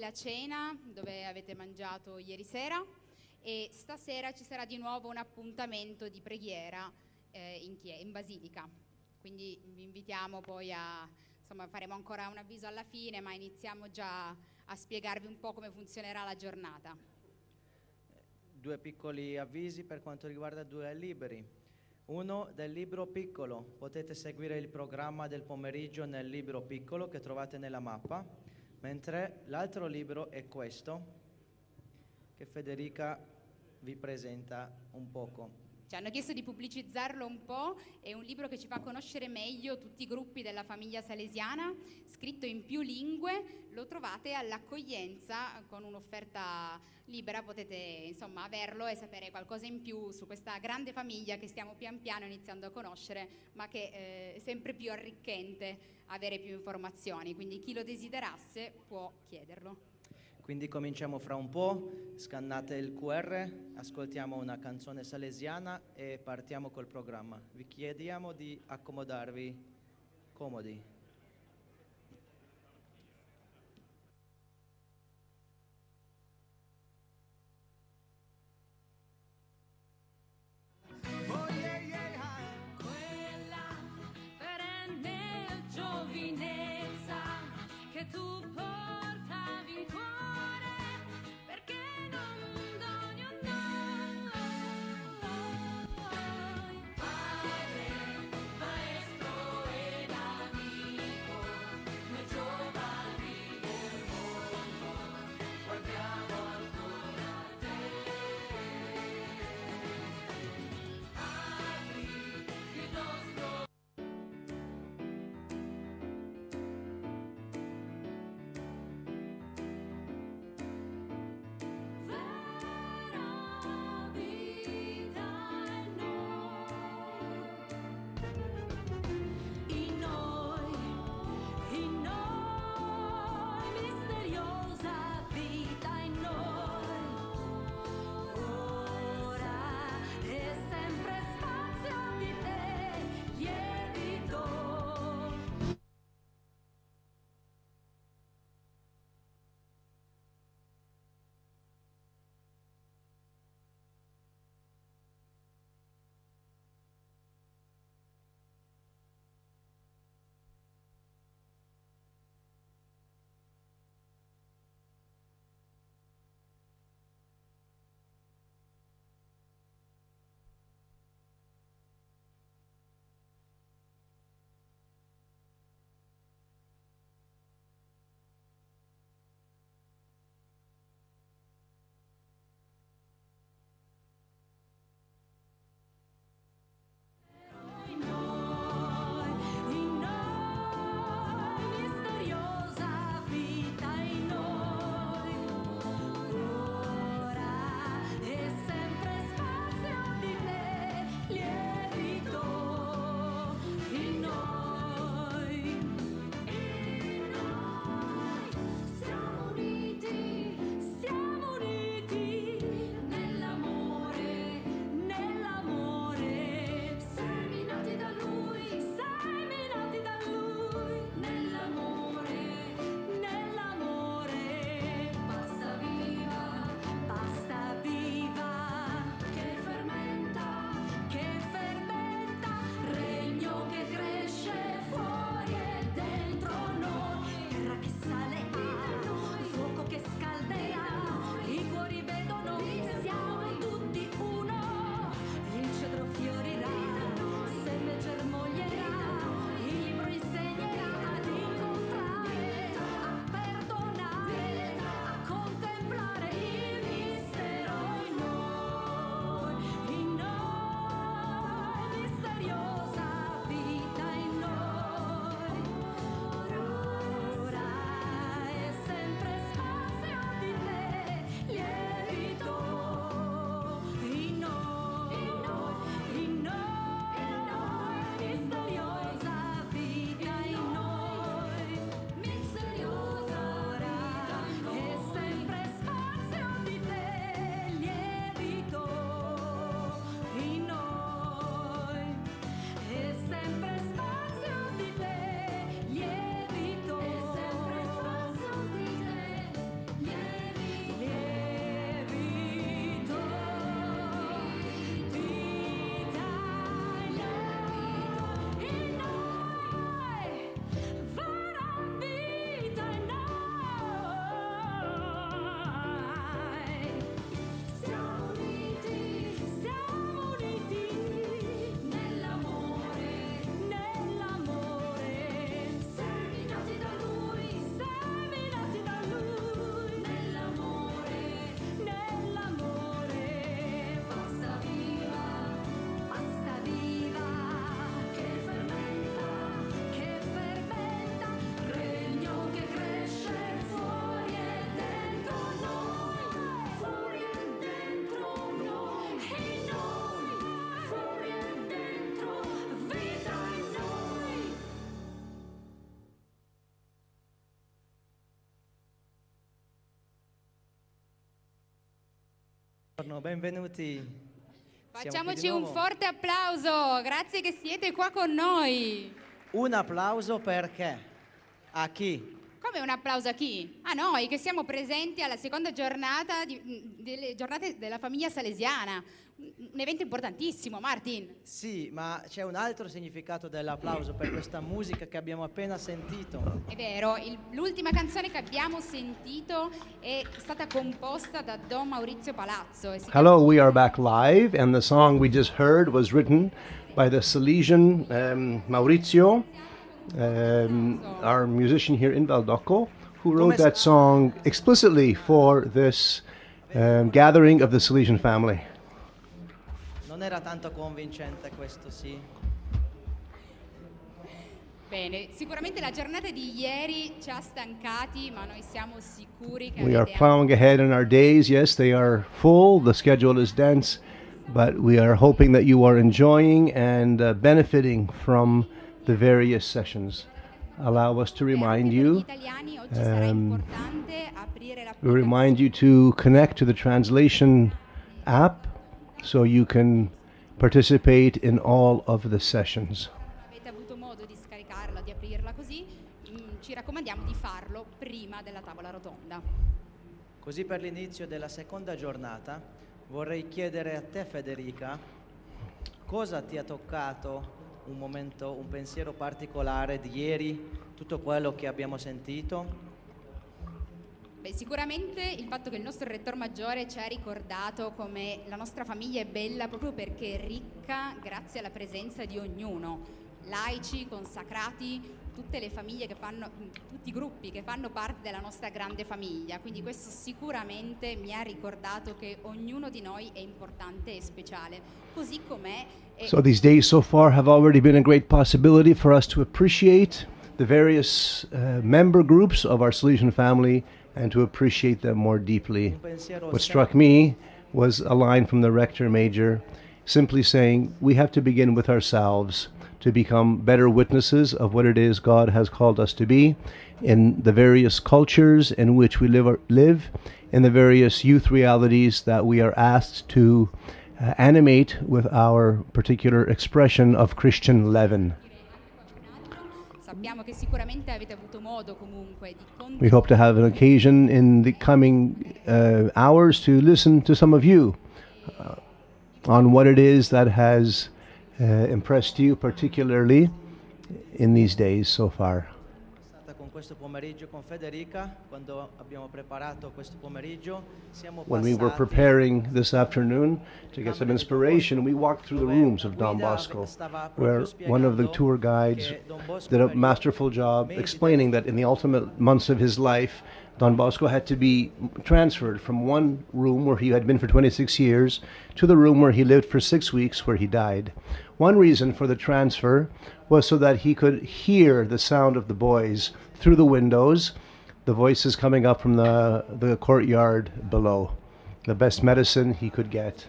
la cena dove avete mangiato ieri sera e stasera ci sarà di nuovo un appuntamento di preghiera in Basilica. Quindi vi invitiamo poi insomma faremo ancora un avviso alla fine, ma iniziamo già a spiegarvi un po' come funzionerà la giornata. Due piccoli avvisi per quanto riguarda due libri. Uno del libro piccolo, potete seguire il programma del pomeriggio nel libro piccolo che trovate nella mappa, mentre l'altro libro è questo, che Federica vi presenta un poco. Ci hanno chiesto di pubblicizzarlo un po', è un libro che ci fa conoscere meglio tutti i gruppi della famiglia salesiana, scritto in più lingue, lo trovate all'accoglienza con un'offerta libera, potete insomma averlo e sapere qualcosa in più su questa grande famiglia che stiamo pian piano iniziando a conoscere, ma che è sempre più arricchente avere più informazioni, quindi chi lo desiderasse può chiederlo. Quindi cominciamo fra un po', scannate il QR, ascoltiamo una canzone salesiana e partiamo col programma. Vi chiediamo di accomodarvi comodi. Quella perenne giovinezza che tu portavi in cuore, perché non doni a noi, Padre, Maestro ed amico. Benvenuti. Siamo qui di Facciamoci un nuovo. forte applauso, grazie che siete qua con noi. Un applauso perché? A chi? Come un applauso a chi? A noi che siamo presenti alla seconda giornata delle giornate della famiglia salesiana. Un evento importantissimo, Martin. Sì, ma c'è un altro significato dell'applauso per questa musica che abbiamo appena sentito. È vero, l'ultima canzone che abbiamo sentito è stata composta da Don Maurizio Palazzo. E si chiama Hello, we are back live, and the song we just heard was written by the Salesian Maurizio, our musician here in Valdocco, who wrote that song explicitly for this gathering of the Salesian family. Non era tanto convincente questo, sì. Bene, sicuramente la giornata di ieri ci ha stancati, ma noi siamo sicuri che We are avete plowing ahead in our days. Yes, they are full, the schedule is dense, but we are hoping that you are enjoying and benefiting from the various sessions. Allow us to remind you, italiani oggi sarà importante aprire la we remind you to connect to the translation app so you can participate in all of the sessions. avete avuto modo di scaricarla, di aprirla così, ci raccomandiamo di farlo prima della tavola rotonda. Così per l'inizio della seconda giornata vorrei chiedere a te, Federica, cosa ti ha toccato un momento, un pensiero particolare di ieri, tutto quello che abbiamo sentito? Beh, sicuramente il fatto che il nostro rettor maggiore ci ha ricordato come la nostra famiglia è bella proprio perché è ricca grazie alla presenza di ognuno, laici, consacrati, tutte le famiglie che fanno, tutti i gruppi che fanno parte della nostra grande famiglia, quindi questo sicuramente mi ha ricordato che ognuno di noi è importante e speciale, così com'è. So these days so far have already been a great possibility for us to appreciate the various member groups of our Salesian family and to appreciate them more deeply. What struck me was a line from the Rector Major simply saying we have to begin with ourselves to become better witnesses of what it is God has called us to be in the various cultures in which we live, in the various youth realities that we are asked to animate with our particular expression of Christian leaven. Sappiamo che sicuramente avete avuto modo comunque di We hope to have an occasion in the coming hours to listen to some of you on what it is that has impressed you particularly in these days so far. Con questo pomeriggio con Federica, quando abbiamo preparato questo pomeriggio, siamo When we were passati preparing this afternoon to get some inspiration, we walked through the rooms of Don Bosco, where one of the tour guides did a masterful job explaining that in the ultimate months of his life, Don Bosco had to be transferred from one room where he had been for 26 years to the room where he lived for 6 weeks, where he died. One reason for the transfer was so that he could hear the sound of the boys through the windows, the voices coming up from the courtyard below, the best medicine he could get.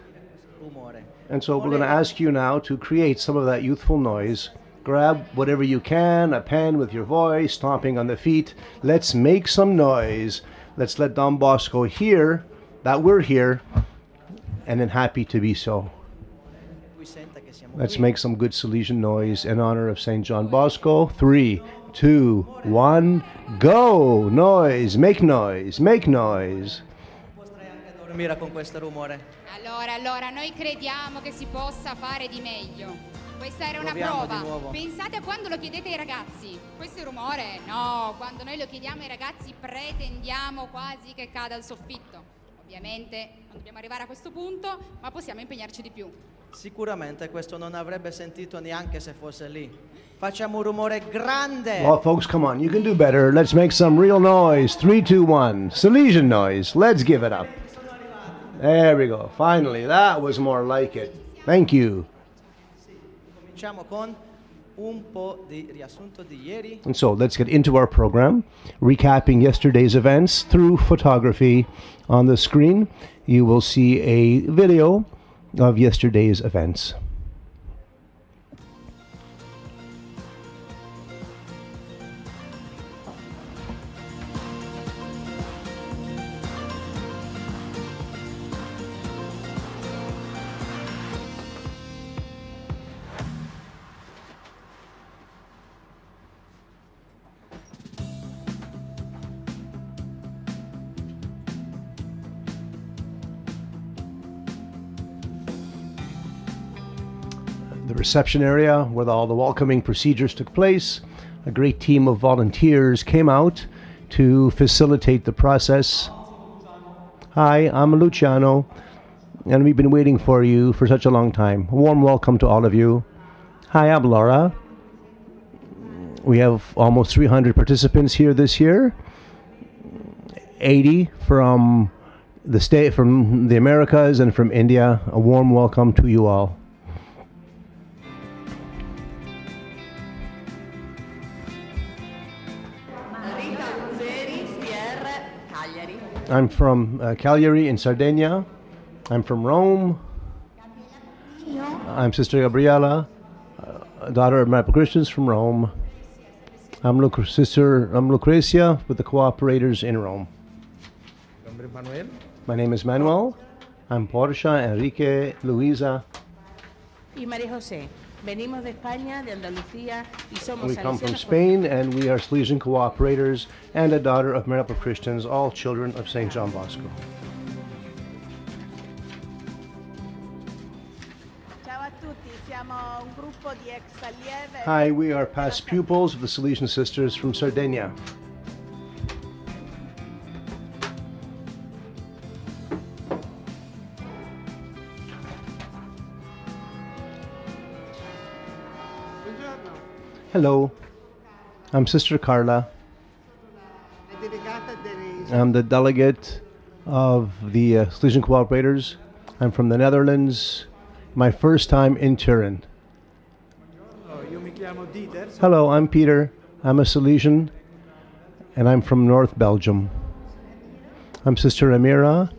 rumore. And so we're going to ask you now to create some of that youthful noise. Grab whatever you can, a pen with your voice, stomping on the feet. Let's make some noise. Let's let Don Bosco hear that we're here, and then happy to be so. Qui senta che siamo Let's qui. make some good Salesian noise in honor of St. John Bosco. 3, 2, 1, go! Noise, make noise, make noise. Potrei anche dormire con questo rumore. Allora, noi crediamo che si possa fare di meglio. Questa era una Proviamo prova. di nuovo. Pensate a quando lo chiedete ai ragazzi. Questo è rumore? No, quando noi lo chiediamo ai ragazzi pretendiamo quasi che cada il soffitto. Ovviamente non dobbiamo arrivare a questo punto, ma possiamo impegnarci di più. Sicuramente questo non avrebbe sentito neanche se fosse lì. Facciamo un rumore grande. Well, folks, come on, you can do better. Let's make some real noise. 3, 2, 1. Salesian noise. Let's give it up. There we go. Finally, that was more like it. Thank you. Cominciamo con un po' di riassunto di ieri. And so let's get into our program, recapping yesterday's events through photography. On the screen, you will see a video of yesterday's events. the reception area where all the welcoming procedures took place. A great team of volunteers came out to facilitate the process. Hi, I'm Luciano, and we've been waiting for you for such a long time. A warm welcome to all of you. Hi, I'm Laura. We have almost 300 participants here this year. 80 from from the Americas and from India. A warm welcome to you all. I'm from Cagliari in Sardinia. I'm from Rome. I'm Sister Gabriella, daughter of Marital Christians from Rome. I'm Lucrezia with the Cooperators in Rome. My name is Manuel. I'm Portia, Enrique, Luisa. Y María José. Venimos de España, de Andalucía, y somos We come from salesianos. Spain, and we are Salesian Cooperators and a daughter of Marital Christians, all children of St. John Bosco. Ciao a tutti, siamo un gruppo di ex allieve. Hi, we are past pupils of the Salesian Sisters from Sardinia. Hello, I'm Sister Carla. I'm the delegate of the Salesian Cooperators. I'm from the Netherlands. My first time in Turin. Hello, I'm Peter. I'm a Salesian, and I'm from North Belgium. I'm Sister Amira.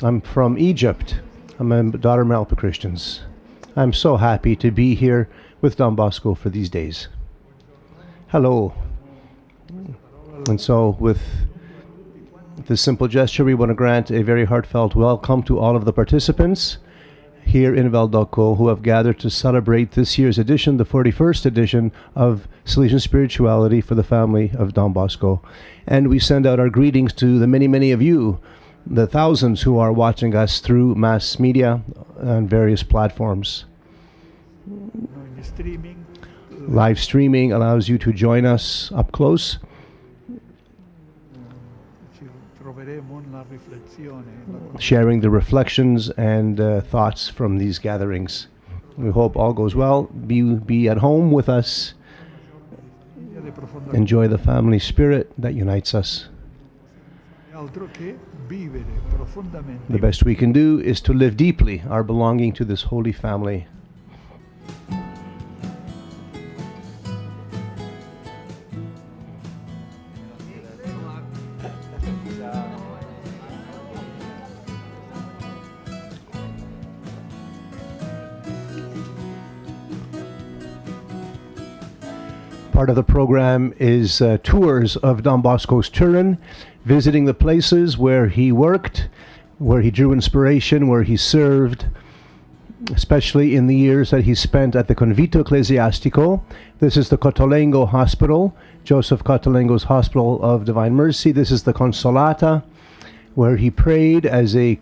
I'm from Egypt. I'm a daughter of Marital Christians. I'm so happy to be here with Don Bosco for these days. Hello. And so with this simple gesture, we want to grant a very heartfelt welcome to all of the participants here in Valdocco who have gathered to celebrate this year's edition, the 41st edition of Salesian Spirituality for the family of Don Bosco. And we send out our greetings to the many, many of you, the thousands who are watching us through mass media and various platforms. Live streaming allows you to join us up close. Sharing the reflections and thoughts from these gatherings. We hope all goes well. Be at home with us. Enjoy the family spirit that unites us. The best we can do is to live deeply our belonging to this holy family. Part of the program is tours of Don Bosco's Turin, visiting the places where he worked, where he drew inspiration, where he served, especially in the years that he spent at the Convito Ecclesiastico. This is the Cotolengo Hospital, Joseph Cotolengo's Hospital of Divine Mercy. This is the Consolata, where he prayed as a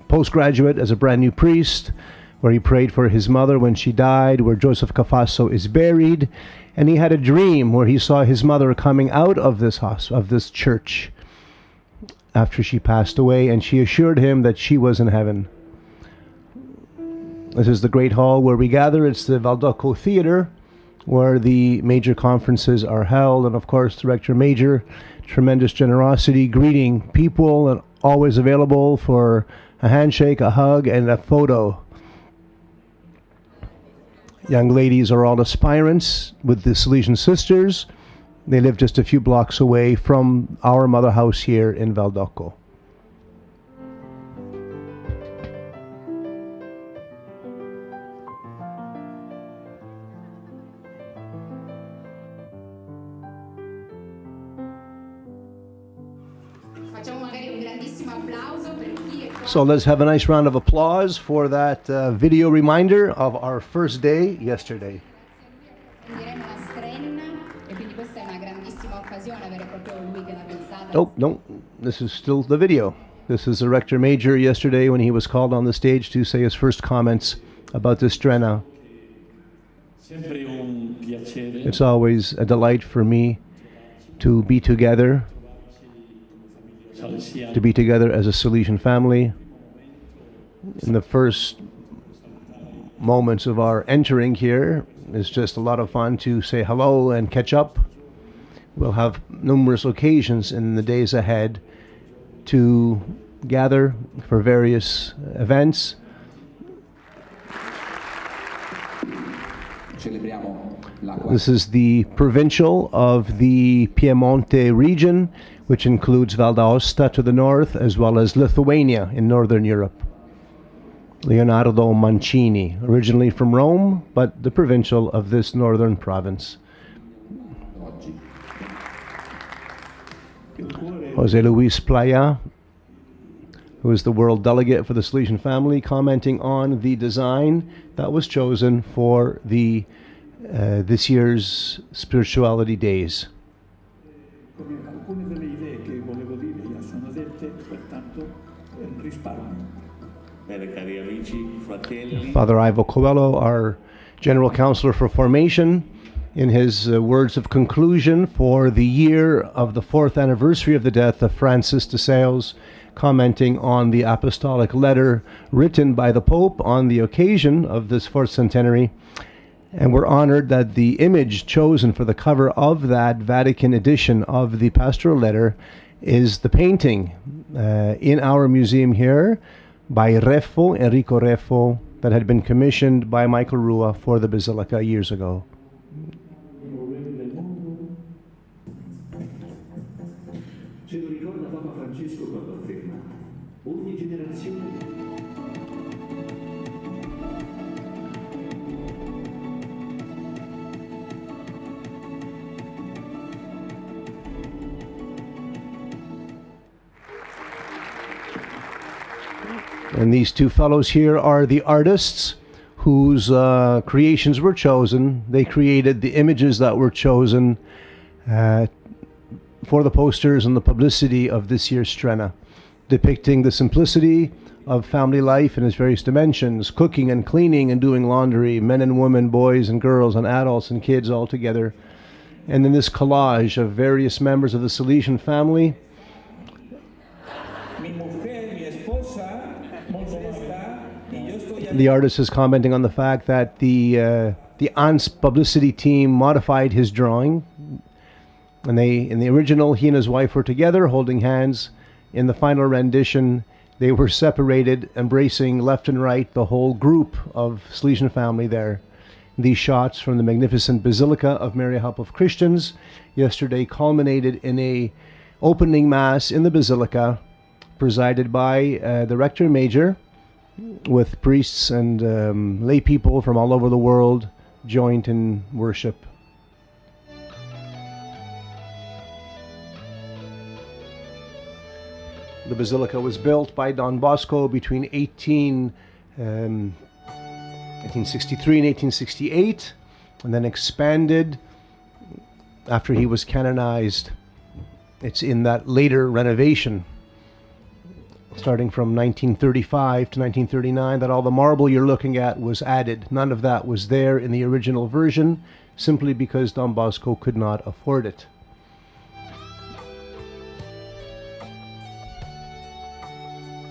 postgraduate, as a brand new priest, where he prayed for his mother when she died, where Joseph Cafasso is buried. And he had a dream where he saw his mother coming out of this church after she passed away, and she assured him that she was in heaven. This is the great hall where we gather. It's the Valdocco Theater, where the major conferences are held. And of course, the Rector Major, tremendous generosity, greeting people, and always available for a handshake, a hug, and a photo. Young ladies are all aspirants with the Salesian Sisters. They live just a few blocks away from our mother house here in Valdocco. So let's have a nice round of applause for that video reminder of our first day yesterday. Oh, no, this is still the video. This is the Rector Major yesterday when he was called on the stage to say his first comments about this Strena. It's always a delight for me to be together as a Salesian family. In the first moments of our entering here, it's just a lot of fun to say hello and catch up. We'll have numerous occasions in the days ahead to gather for various events. This is the provincial of the Piemonte region, which includes Val d'Aosta to the north, as well as Lithuania in northern Europe. Leonardo Mancini, originally from Rome, but the provincial of this northern province. Jose Luis Playa, who is the world delegate for the Salesian family, commenting on the design that was chosen for the this year's Spirituality Days. Father Ivo Coelho, our General Counselor for Formation, in his words of conclusion for the year of the 4th anniversary of the death of Francis de Sales, commenting on the apostolic letter written by the Pope on the occasion of this 4th centenary. And we're honored that the image chosen for the cover of that Vatican edition of the pastoral letter is the painting in our museum here by Enrico Reffo, that had been commissioned by Michael Rua for the Basilica years ago. And these two fellows here are the artists whose creations were chosen. They created the images that were chosen for the posters and the publicity of this year's Strena, depicting the simplicity of family life in its various dimensions, cooking and cleaning and doing laundry, men and women, boys and girls and adults and kids all together. And then this collage of various members of the Salesian family. The artist is commenting on the fact that the Ans publicity team modified his drawing, and in the original, he and his wife were together, holding hands. In the final rendition, they were separated, embracing left and right the whole group of Salesian family there. These shots from the magnificent Basilica of Mary Help of Christians yesterday culminated in a opening mass in the Basilica, presided by the Rector Major, with priests and lay people from all over the world joined in worship. The Basilica was built by Don Bosco between 1863 and 1868, and then expanded after he was canonized. It's in that later renovation, starting from 1935 to 1939, that all the marble you're looking at was added. None of that was there in the original version, simply because Don Bosco could not afford it.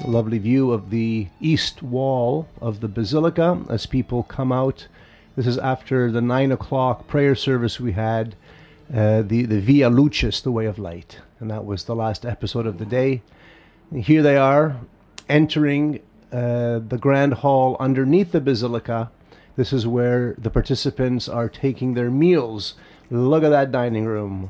A lovely view of the east wall of the Basilica as people come out. This is after the 9 o'clock prayer service we had, the Via Lucis, the way of light. And that was the last episode of the day. Here they are, entering the grand hall underneath the Basilica. This is where the participants are taking their meals. Look at that dining room.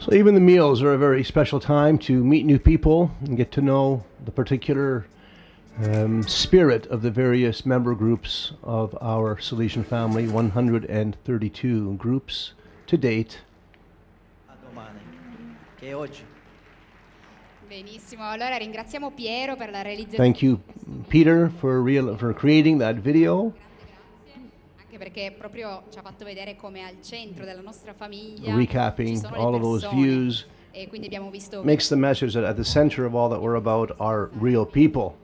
So even the meals are a very special time to meet new people and get to know the particular spirit of the various member groups of our Salesian family, 132 groups to date. A domani, che è oggi. Benissimo, allora ringraziamo Piero per la realizzazione. Thank you, Peter, for creating that video. Anche perché proprio ci ha fatto vedere come al centro della nostra famiglia Recapping ci sono le all of those persone. views E quindi abbiamo visto makes the message that at the center of all that we're about are real people.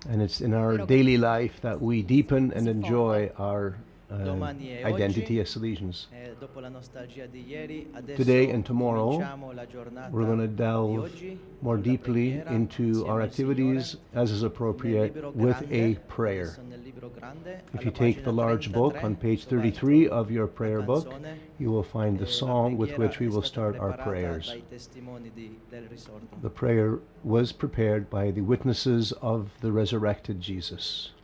And it's in our daily life that we deepen and enjoy our Domani e identity oggi, as Salesians. Dopo la nostalgia di ieri, adesso Today and tomorrow, cominciamo la giornata we're going to di delve oggi more con la deeply preghiera into insieme our al activities Signore. as is Nel appropriate libro with grande, a prayer. adesso nel libro grande, If alla you take the pagina large book 33, on page trovate 33 of your la prayer book, canzone, you will find the la song with preghiera which we è will stata start our preparata prayers. dai testimoni del risorto. The prayer was prepared by the witnesses of the resurrected Jesus.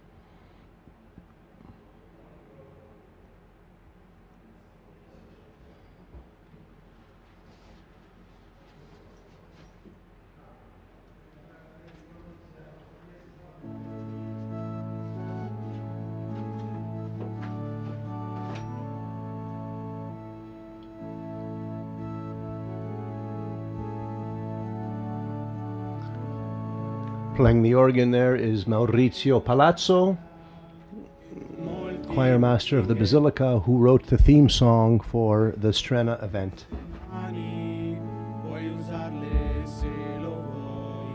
Playing the organ there is Maurizio Palazzo, choir master of the Basilica, who wrote the theme song for the Strena event. Puoi usarle se lo vuoi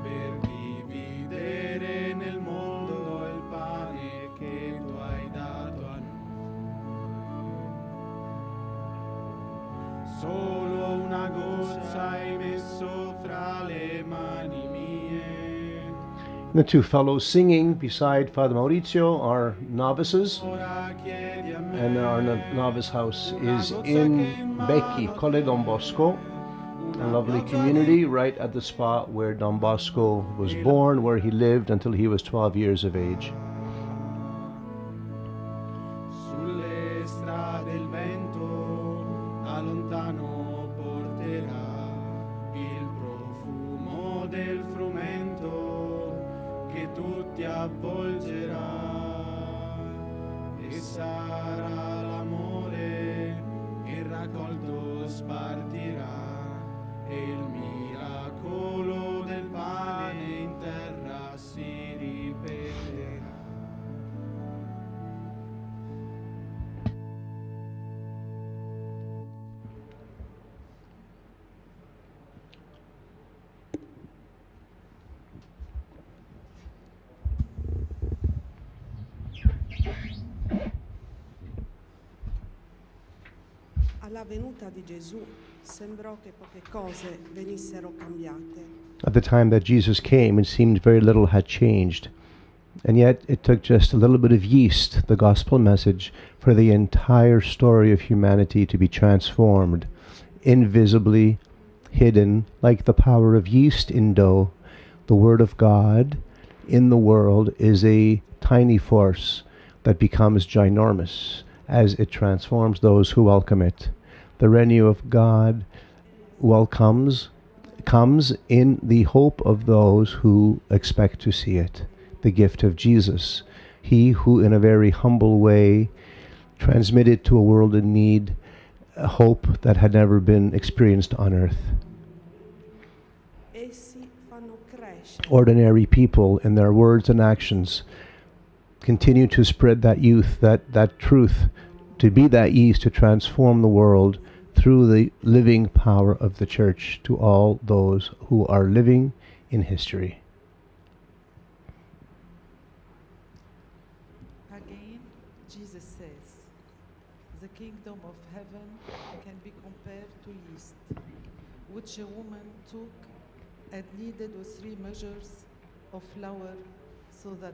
per dividere nel mondo il pane che tu hai dato a noi. Solo una goccia hai messo fra le mani mie. The two fellows singing beside Father Maurizio are novices, Ora chiedi a me and our novice house is in Becchi, Colle Don Bosco, a lovely community right at the spot where Don Bosco was born, where he lived until he was 12 years of age. sulle strade il vento da lontano porterà il profumo del frumento che tutti avvolgerà e sarà l'amore che raccolto spartirà e il miracolo del pane in terra si ripeterà. Alla venuta di Gesù sembrò che poche cose venissero cambiate. At the time that Jesus came, it seemed very little had changed. And yet it took just a little bit of yeast, the gospel message, for the entire story of humanity to be transformed, invisibly hidden, like the power of yeast in dough. The Word of God in the world is a tiny force that becomes ginormous as it transforms those who welcome it. The renew of God comes in the hope of those who expect to see it. The gift of Jesus, he who in a very humble way transmitted to a world in need a hope that had never been experienced on earth. Essi fanno crescere Ordinary people in their words and actions continue to spread that youth, that truth, to be that yeast to transform the world through the living power of the Church to all those who are living in history. Again, Jesus says, the kingdom of heaven can be compared to yeast, which a woman took and kneaded with 3 measures of flour so that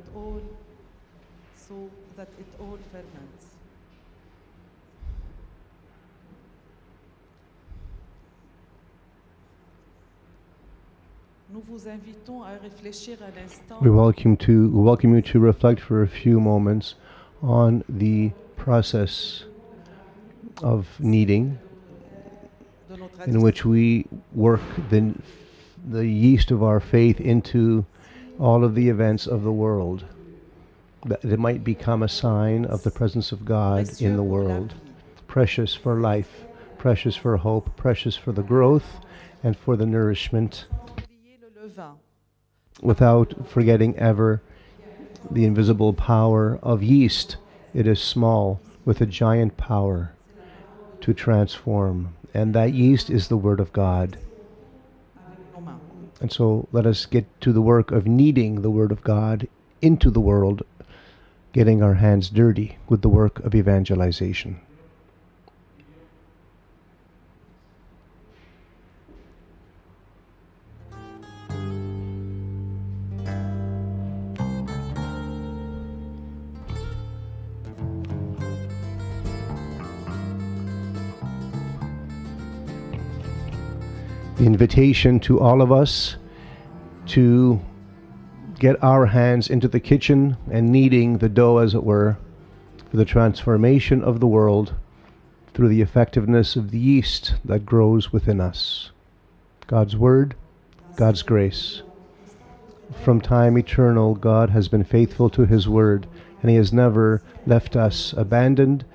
it all ferments. Nous vous invitons à réfléchir un instant We welcome you to reflect for a few moments on the process of kneading de notre in which we work the yeast of our faith into all of the events of the world, that it might become a sign of the presence of God in the world, precious for life, precious for hope, precious for the growth and for the nourishment, without forgetting ever the invisible power of yeast. It is small with a giant power to transform, and that yeast is the Word of God. And so let us get to the work of kneading the Word of God into the world, getting our hands dirty with the work of evangelization. The invitation to all of us to get our hands into the kitchen and kneading the dough, as it were, for the transformation of the world through the effectiveness of the yeast that grows within us. God's Word, God's grace. From time eternal, God has been faithful to His Word, and He has never left us abandoned,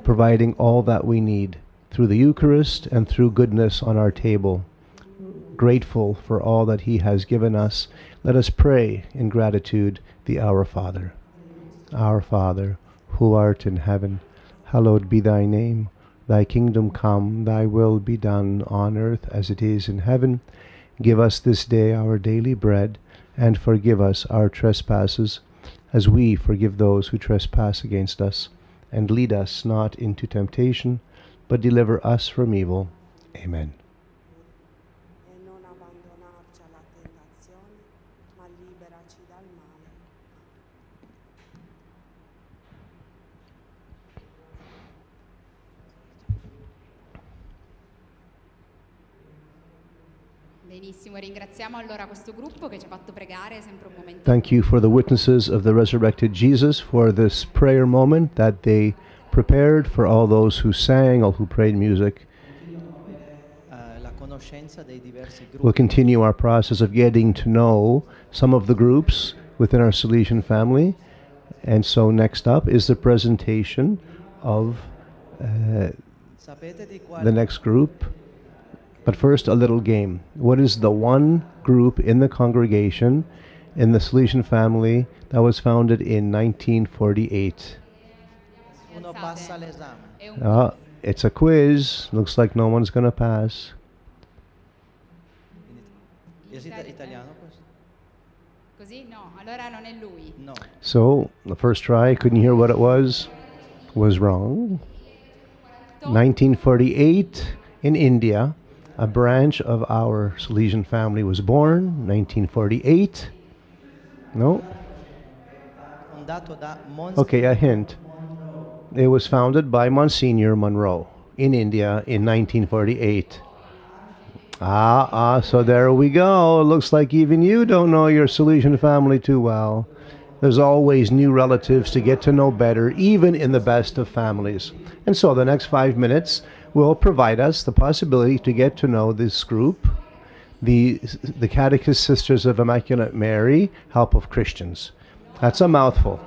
providing all that we need through the Eucharist and through goodness on our table. Grateful for all that He has given us, let us pray in gratitude the Our Father. Our Father, who art in heaven, hallowed be thy name. Thy kingdom come, thy will be done on earth as it is in heaven. Give us this day our daily bread, and forgive us our trespasses, as we forgive those who trespass against us. And lead us not into temptation, but deliver us from evil. Amen. E non abbandonarci alla tentazione, ma liberaci dal male. Benissimo, ringraziamo allora questo gruppo che ci ha fatto pregare, è sempre un momento. Thank you for the witnesses of the resurrected Jesus for this prayer moment that they prepared, for all those who sang, all who prayed music. We'll continue our process of getting to know some of the groups within our Salesian family. And so next up is the presentation of the next group. But first, a little game. What is the one group in the congregation in the Salesian family that was founded in 1948? It's a quiz. Looks like no one's going to pass. Così? No, allora non è lui. No. So, the first try, couldn't hear what it was wrong. 1948 in India, a branch of our Salesian family was born. 1948. No? Okay, a hint. It was founded by Monsignor Monroe in India in 1948. So there we go. Looks like even you don't know your Salesian family too well. There's always new relatives to get to know better, even in the best of families. And so the next 5 minutes will provide us the possibility to get to know this group, the Catechist Sisters of Immaculate Mary, Help of Christians. That's a mouthful.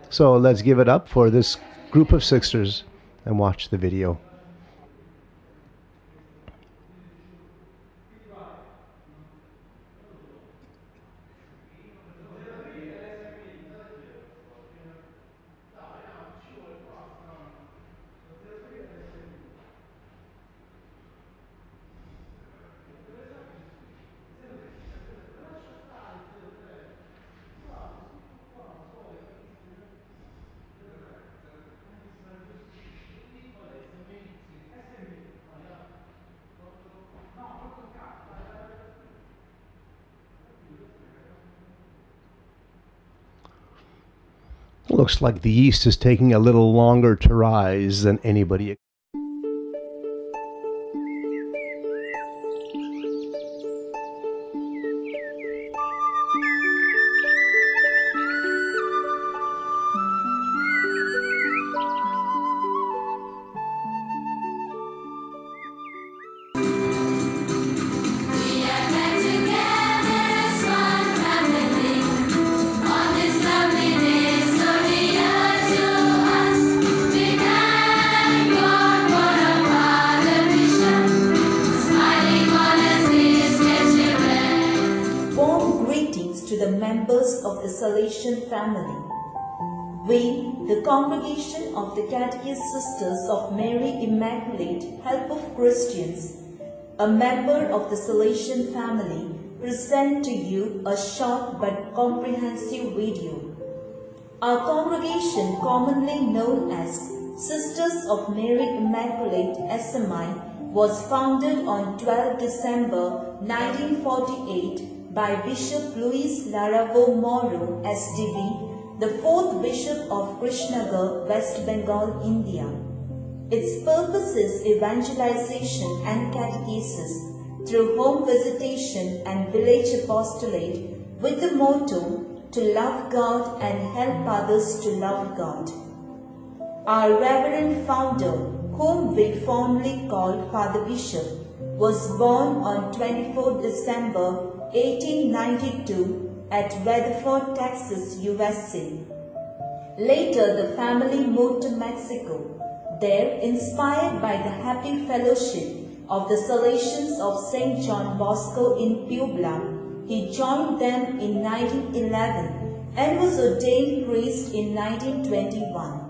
So let's give it up for this group of sisters and watch the video. Looks like the yeast is taking a little longer to rise than anybody. members of the Salesian family. We, the congregation of the Catechist Sisters of Mary Immaculate, Help of Christians, a member of the Salesian family, present to you a short but comprehensive video. Our congregation, commonly known as Sisters of Mary Immaculate SMI, was founded on 12 December 1948 by Bishop Luis Laravo Moro, SDB, the 4th Bishop of Krishnagar, West Bengal, India. Its purpose is evangelization and catechesis through home visitation and village apostolate with the motto to love God and help others to love God. Our Reverend Founder, whom we fondly call Father Bishop, was born on 24 December 1892 at Weatherford, Texas, USA. Later, the family moved to Mexico. There, inspired by the happy fellowship of the Salesians of St. John Bosco in Puebla, he joined them in 1911 and was ordained priest in 1921.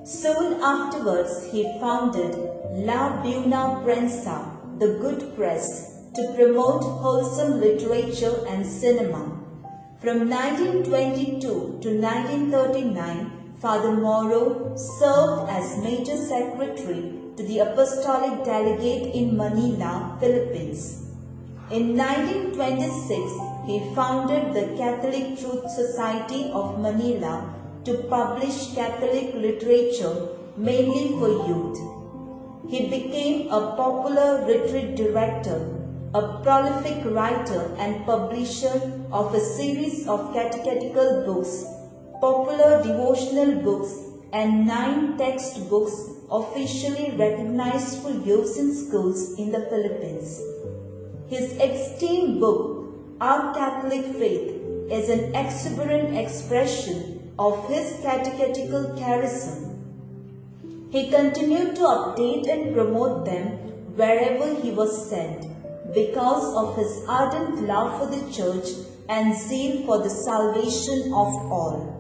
Soon afterwards, he founded La Buena Prensa, the Good Press, to promote wholesome literature and cinema. From 1922 to 1939, Father Moro served as Major Secretary to the Apostolic Delegate in Manila, Philippines. In 1926, he founded the Catholic Truth Society of Manila to publish Catholic literature mainly for youth. He became a popular retreat director, a prolific writer and publisher of a series of catechetical books, popular devotional books, and 9 textbooks officially recognized for use in schools in the Philippines. His esteemed book, Our Catholic Faith, is an exuberant expression of his catechetical charism. He continued to update and promote them wherever he was sent because of his ardent love for the Church and zeal for the salvation of all.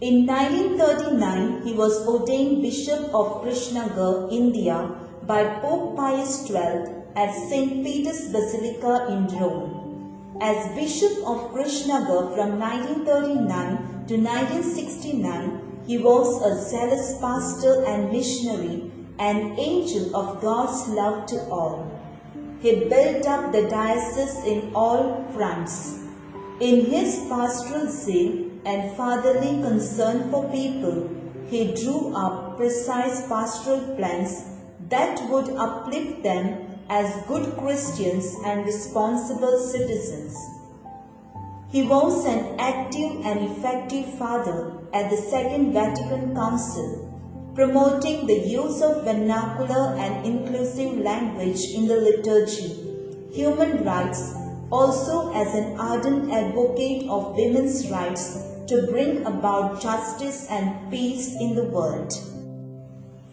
In 1939, he was ordained Bishop of Krishnagar, India by Pope Pius XII at St. Peter's Basilica in Rome. As Bishop of Krishnagar from 1939 to 1969, he was a zealous pastor and missionary, an angel of God's love to all. He built up the diocese in all fronts. In his pastoral zeal and fatherly concern for people, he drew up precise pastoral plans that would uplift them as good Christians and responsible citizens. He was an active and effective father at the Second Vatican Council, promoting the use of vernacular and inclusive language in the liturgy, human rights, also as an ardent advocate of women's rights to bring about justice and peace in the world.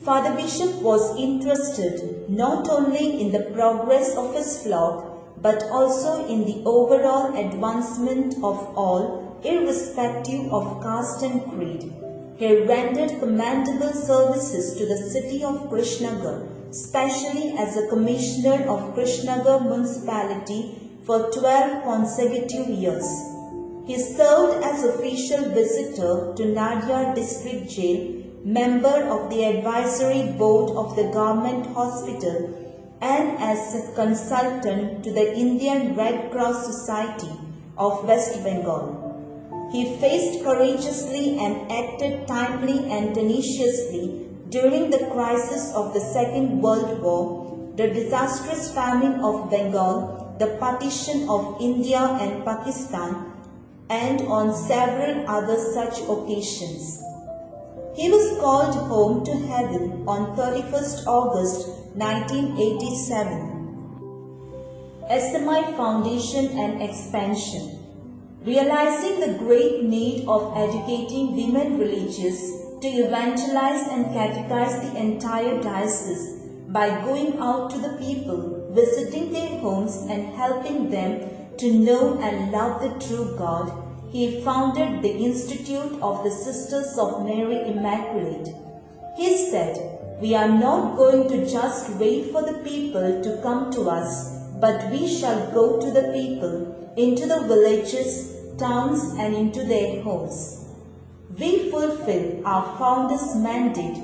Father Bishop was interested not only in the progress of his flock, but also in the overall advancement of all, irrespective of caste and creed. He rendered commendable services to the city of Krishnagar, especially as a commissioner of Krishnagar municipality for 12 consecutive years. He served as official visitor to Nadia District Jail, member of the advisory board of the government hospital, and as a consultant to the Indian Red Cross Society of West Bengal. He faced courageously and acted timely and tenaciously during the crisis of the Second World War, the disastrous famine of Bengal, the partition of India and Pakistan, and on several other such occasions. He was called home to heaven on 31st August 1987. SMI Foundation and Expansion. Realizing the great need of educating women religious to evangelize and catechize the entire diocese by going out to the people, visiting their homes and helping them to know and love the true God, he founded the Institute of the Sisters of Mary Immaculate. He said, "We are not going to just wait for the people to come to us, but we shall go to the people, into the villages, towns, and into their homes." We fulfill our founder's mandate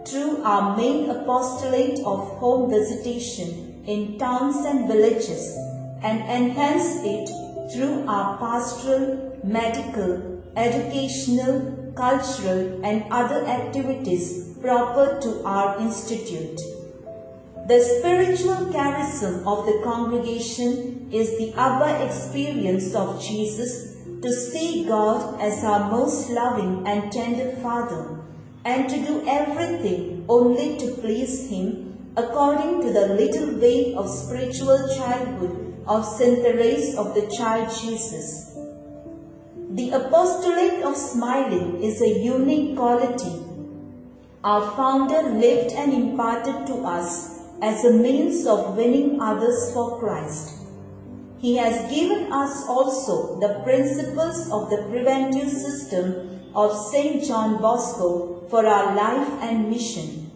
through our main apostolate of home visitation in towns and villages, and enhance it through our pastoral, medical, educational, cultural, and other activities proper to our institute. The spiritual charism of the congregation is the Abba experience of Jesus, to see God as our most loving and tender Father, and to do everything only to please Him, according to the little way of spiritual childhood of Saint Therese of the Child Jesus. The apostolate of smiling is a unique quality our founder lived and imparted to us as a means of winning others for Christ. He has given us also the principles of the preventive system of St. John Bosco for our life and mission.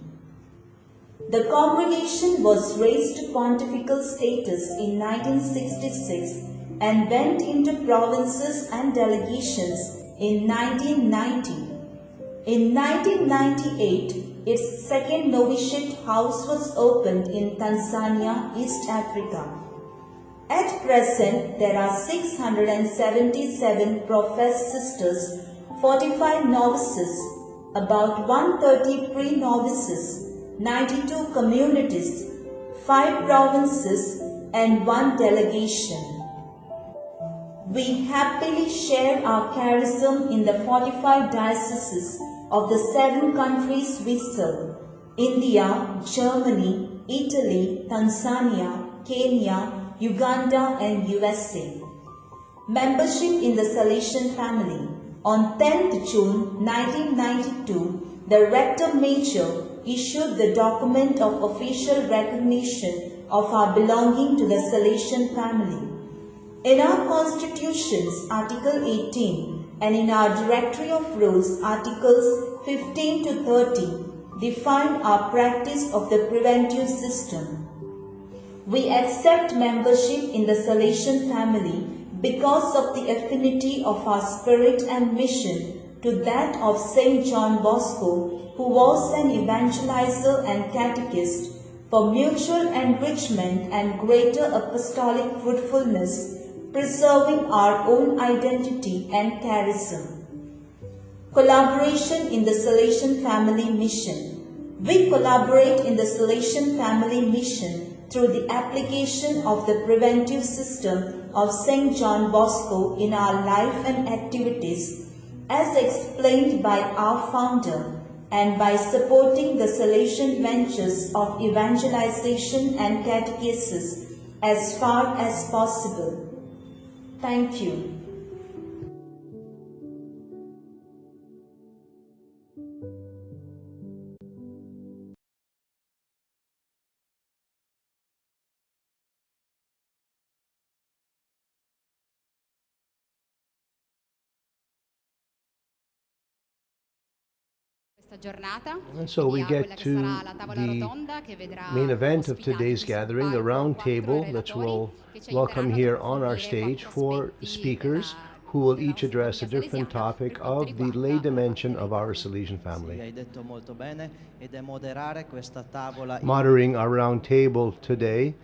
The congregation was raised to pontifical status in 1966 and went into provinces and delegations in 1990. In 1998, its second novitiate house was opened in Tanzania, East Africa. At present, there are 677 professed sisters, 45 novices, about 130 pre-novices, 92 communities, 5 provinces, and 1 delegation. We happily share our charism in the 45 dioceses of the 7 countries we serve: India, Germany, Italy, Tanzania, Kenya, Uganda, and USA. Membership in the Salesian family. On 10th June 1992, the Rector Major issued the document of official recognition of our belonging to the Salesian family. In our constitutions, Article 18, and in our Directory of Rules, Articles 15 to 30, define our practice of the preventive system. We accept membership in the Salesian family because of the affinity of our spirit and mission to that of St. John Bosco, who was an evangelizer and catechist, for mutual enrichment and greater apostolic fruitfulness, preserving our own identity and charism. Collaboration in the Salesian family mission. We collaborate in the Salesian family mission through the application of the preventive system of St. John Bosco in our life and activities, as explained by our founder, and by supporting the Salesian ventures of evangelization and catechesis as far as possible. Thank you. And so we get to the main event of today's gathering, the round table that we'll welcome here on our stage 4 speakers who will each address a different topic of the lay dimension of our Salesian family. Moderating our round table today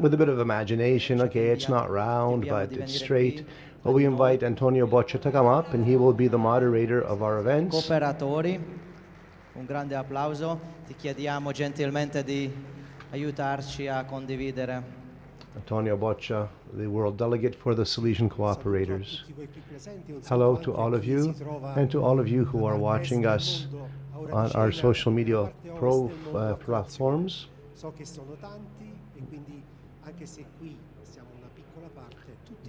with a bit of imagination. Okay, it's not round, but it's straight. But we invite Antonio Boccia to come up, and he will be the moderator of our events. Un grande applauso, ti chiediamo gentilmente di aiutarci a condividere. Antonio Boccia, the World Delegate for the Salesian Cooperators. Hello to all of you, and to all of you who are watching us on our social media platforms.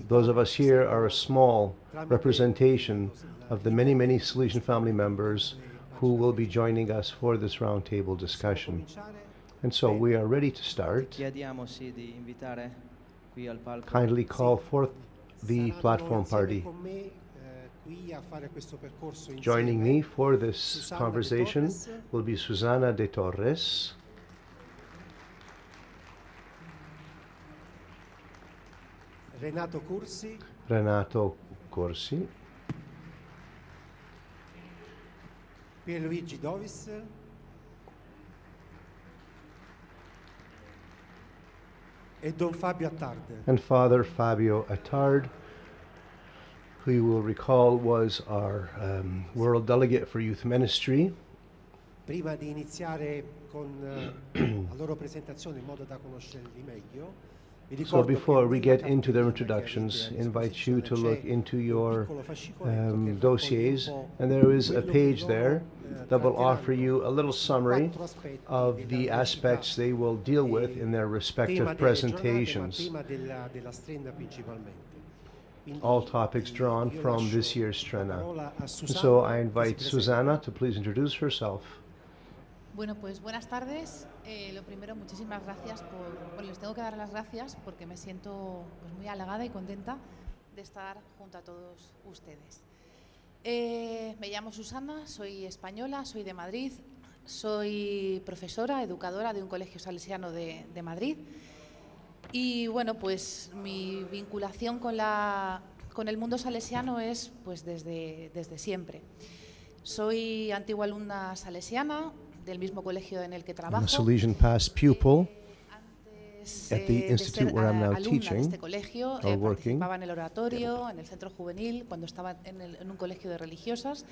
Those of us here are a small representation of the many, many Salesian family members who will be joining us for this roundtable discussion. And so we are ready to start. qui al palco. kindly call forth the platform party. Joining me for this conversation will be Susana de Torres, Renato Corsi, Pierluigi Dovis, e Don Fabio Attard. and Father Fabio Attard, who you will recall was our World Delegate for Youth Ministry. Prima di iniziare con la loro presentazione in modo da conoscerli meglio, vi So ricordo before che we nella get into their cartellina che introductions, avete a invite you to disposizione look c'è into un your piccolo fascicoletto che dossiers, raccoglie un po' and there is a quello che page loro, there that will offer tratteranno you a little su summary 4 aspetti of della the vita aspects they will deal with in their tema respective delle giornate, presentations, ma tema della strenda principalmente. Quindi, all topics drawn io from lascio this year's la Trena. parola a And Susanna, so I che si invite presenta. Susanna to please introduce herself. Bueno, pues buenas tardes. Lo primero, muchísimas gracias bueno, les tengo que dar las gracias porque me siento pues, muy halagada y contenta de estar junto a todos ustedes. Me llamo Susana, soy española, soy de Madrid, soy profesora, educadora de un colegio salesiano de Madrid y bueno, pues mi vinculación con el mundo salesiano es pues desde siempre. Soy antigua alumna salesiana del mismo colegio en el que I'm trabajo. a Salesian past pupil Antes, at the de institute ser where I'm now alumna de teaching este colegio, or working. participaba en el oratorio, en el centro juvenil, cuando estaba en un colegio de religiosas.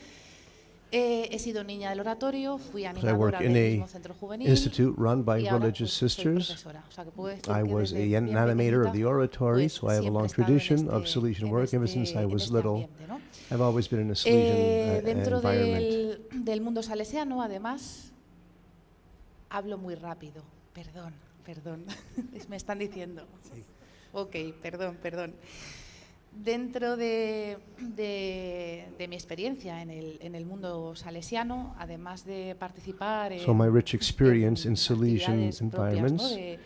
He sido niña del oratorio, fui I work animadora in del mismo a centro juvenil institute run by y ahora, religious pues, soy sisters. profesora. O sea, que puedo decir I que was desde an bien animator of pequeñita, the oratory, pues, so I have a siempre long he estado tradition of en Salesian work ever since I was este little. ambiente, ¿no? I've always been in a Salesian Dentro environment. del mundo salesiano, además, hablo muy rápido. Perdón. Me están diciendo. Sí. Ok, perdón. Dentro de mi experiencia en el mundo salesiano, además de participar So my rich en experience in Salesian actividades propias, ¿no? environments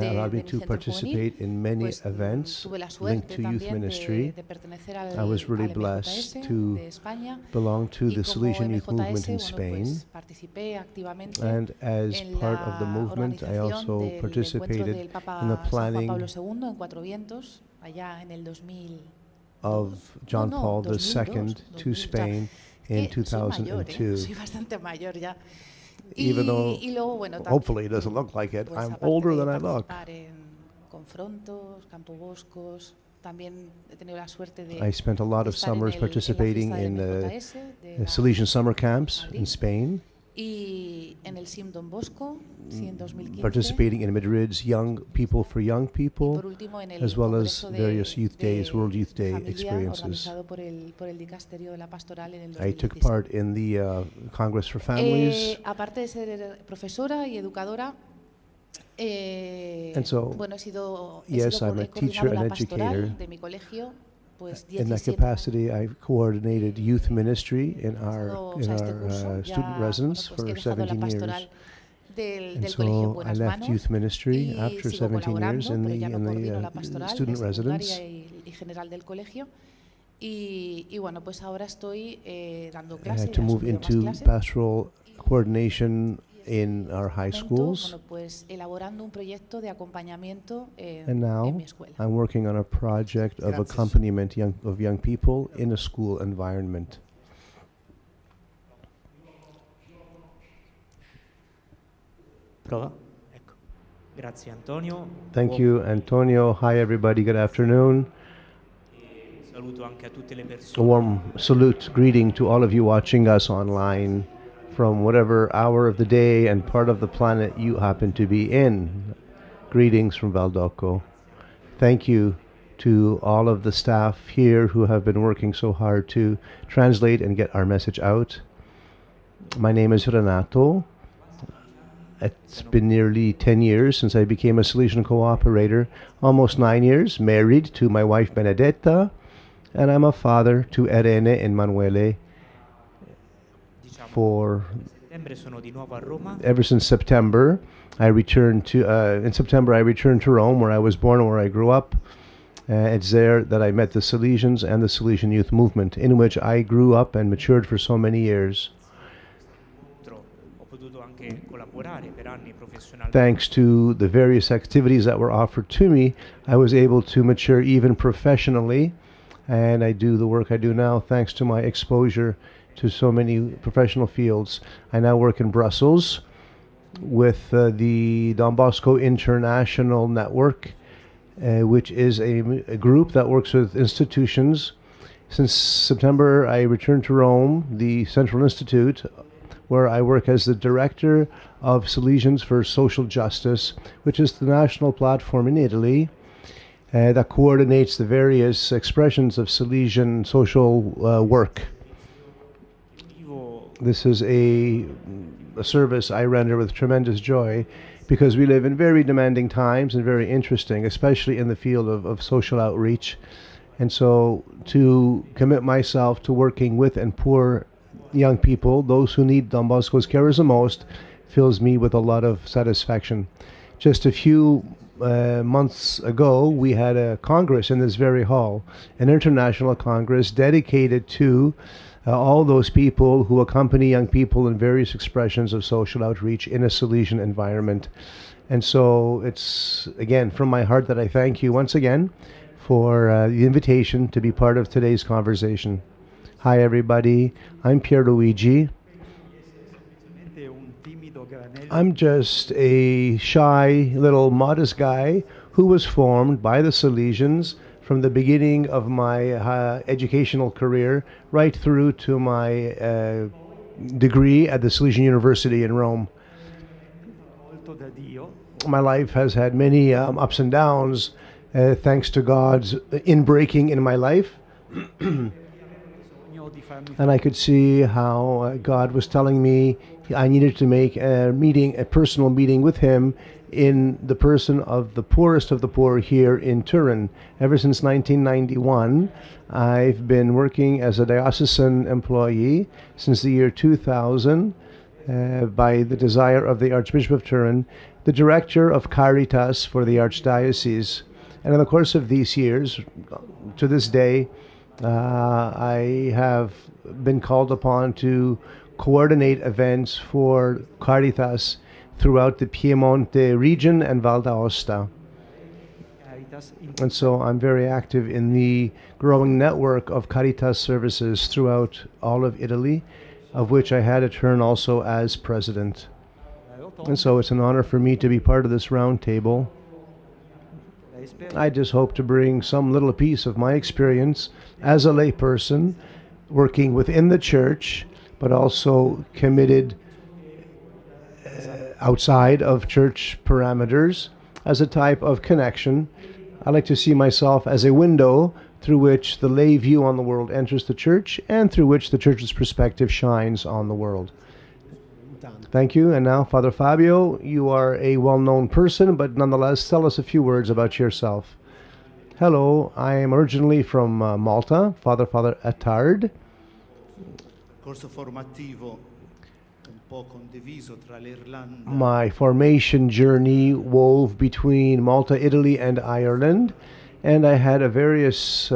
allowed me mi to centro participate juvenil, in many pues, events tuve la linked suerte to youth también ministry. de pertenecer I was really al blessed MJS to de España, belong to y the como Salesian Youth Movement in MJS, Spain. pues, participé activamente And as en part la of the movement, I organización also del encuentro participated del Papa in the San Juan planning Pablo II en Cuatro Vientos, allá en el 2000. of John No, Paul 2002, II to 2000, Spain o sea, in que soy mayor, 2002. soy bastante mayor ya. Even though y luego, bueno, hopefully it doesn't look like it, pues, I'm aparte older de than I look. participar en confrontos, campoboscos, también he tenido la suerte de I spent a lot of estar en summers la participating fiesta del in the MJS de Salesian summer camps Madrid, in Spain, y en el SIM Don Bosco, sí, en 2015. participating in Madrid's Young People for Young Y People, por último, en el as well as Congreso various youth days, World Youth Day Familia, experiences. organizado por el Dicasterio de la Pastoral en el I took 2016. part in the Congress for Families. Aparte de ser profesora y educadora, And so, bueno, he yes, sido I'm a he teacher coordinado and la pastoral educator. de mi colegio, pues In that 17 capacity, I've coordinated youth ministry in our o sea, este curso, ya, student residence bueno, pues he for dejado la 17 years. pastoral And del colegio en so I buenas left manos youth ministry y after sigo 17 years colaborando, in pero ya no coordino la the pastoral student de secundaria residence y general del colegio. Y bueno, pues ahora estoy dando clases, to ya he move subido más into clases. pastoral coordination in our high schools. Bueno, pues elaborando un proyecto de acompañamiento And en now mi escuela. I'm working on a project of Gracias. accompaniment of young people in a school environment. Prova? Ecco. Grazie Antonio. Thank you, Antonio. Hi, everybody. Good afternoon. Saluto anche a tutte le A persone. warm salute, greeting to all of you watching us online from whatever hour of the day and part of the planet you happen to be in. Greetings from Valdocco. Thank you to all of the staff here who have been working so hard to translate and get our message out. My name is Renato. It's been nearly 10 years since I became a Salesian cooperator, almost 9 years, married to my wife Benedetta, and I'm a father to Irene and Manuele for sono di nuovo a Roma. Ever since September, I returned to Rome, where I was born and where I grew up. It's there that I met the Salesians and the Salesian Youth Movement, in which I grew up and matured for so many years. Ho potuto anche collaborare per anni professionalmente. Thanks to the various activities that were offered to me, I was able to mature even professionally, and I do the work I do now thanks to my exposure to so many professional fields. I now work in Brussels with the Don Bosco International Network, which is a group that works with institutions. Since September, I returned to Rome, the Central Institute, where I work as the director of Salesians for Social Justice, which is the national platform in Italy that coordinates the various expressions of Salesian social work. This is a service I render with tremendous joy, because we live in very demanding times and very interesting, especially in the field of social outreach. And so to commit myself to working with and for young people, those who need Don Bosco's cares the most, fills me with a lot of satisfaction. Just a few months ago, we had a congress in this very hall, an international congress dedicated to all those people who accompany young people in various expressions of social outreach in a Salesian environment. And so it's, again, from my heart that I thank you once again for the invitation to be part of today's conversation. Hi, everybody. I'm Pierluigi. I'm just a shy, little modest guy who was formed by the Salesians from the beginning of my educational career right through to my degree at the Salesian University in Rome. My life has had many ups and downs, thanks to God's inbreaking in my life. And I could see how God was telling me I needed to make a personal meeting with Him in the person of the poorest of the poor here in Turin. Ever since 1991, I've been working as a diocesan employee since the year 2000, by the desire of the Archbishop of Turin, the director of Caritas for the Archdiocese. And in the course of these years, to this day, I have been called upon to coordinate events for Caritas throughout the Piemonte region and Val d'Aosta. And so I'm very active in the growing network of Caritas services throughout all of Italy, of which I had a turn also as president. And so it's an honor for me to be part of this round table. I just hope to bring some little piece of my experience as a layperson, working within the church, but also committed outside of church parameters as a type of connection. I like to see myself as a window through which the lay view on the world enters the church and through which the church's perspective shines on the world. Thank you. And now, Father Fabio, you are a well-known person, but nonetheless, tell us a few words about yourself. Hello, I am originally from Malta, Father Attard. Corso formativo un po' condiviso tra l'Irlanda. My formation journey wove between Malta, Italy, and Ireland, and I had various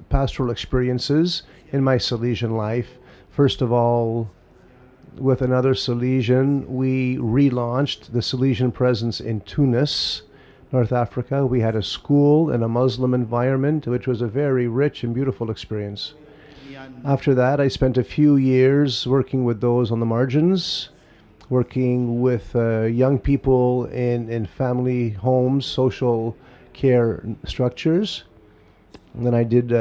pastoral experiences in my Salesian life. First of all, with another Salesian, we relaunched the Salesian presence in Tunis, North Africa. We had a school in a Muslim environment, which was a very rich and beautiful experience. After that, I spent a few years working with those on the margins, working with young people in family homes, social care structures. And then I did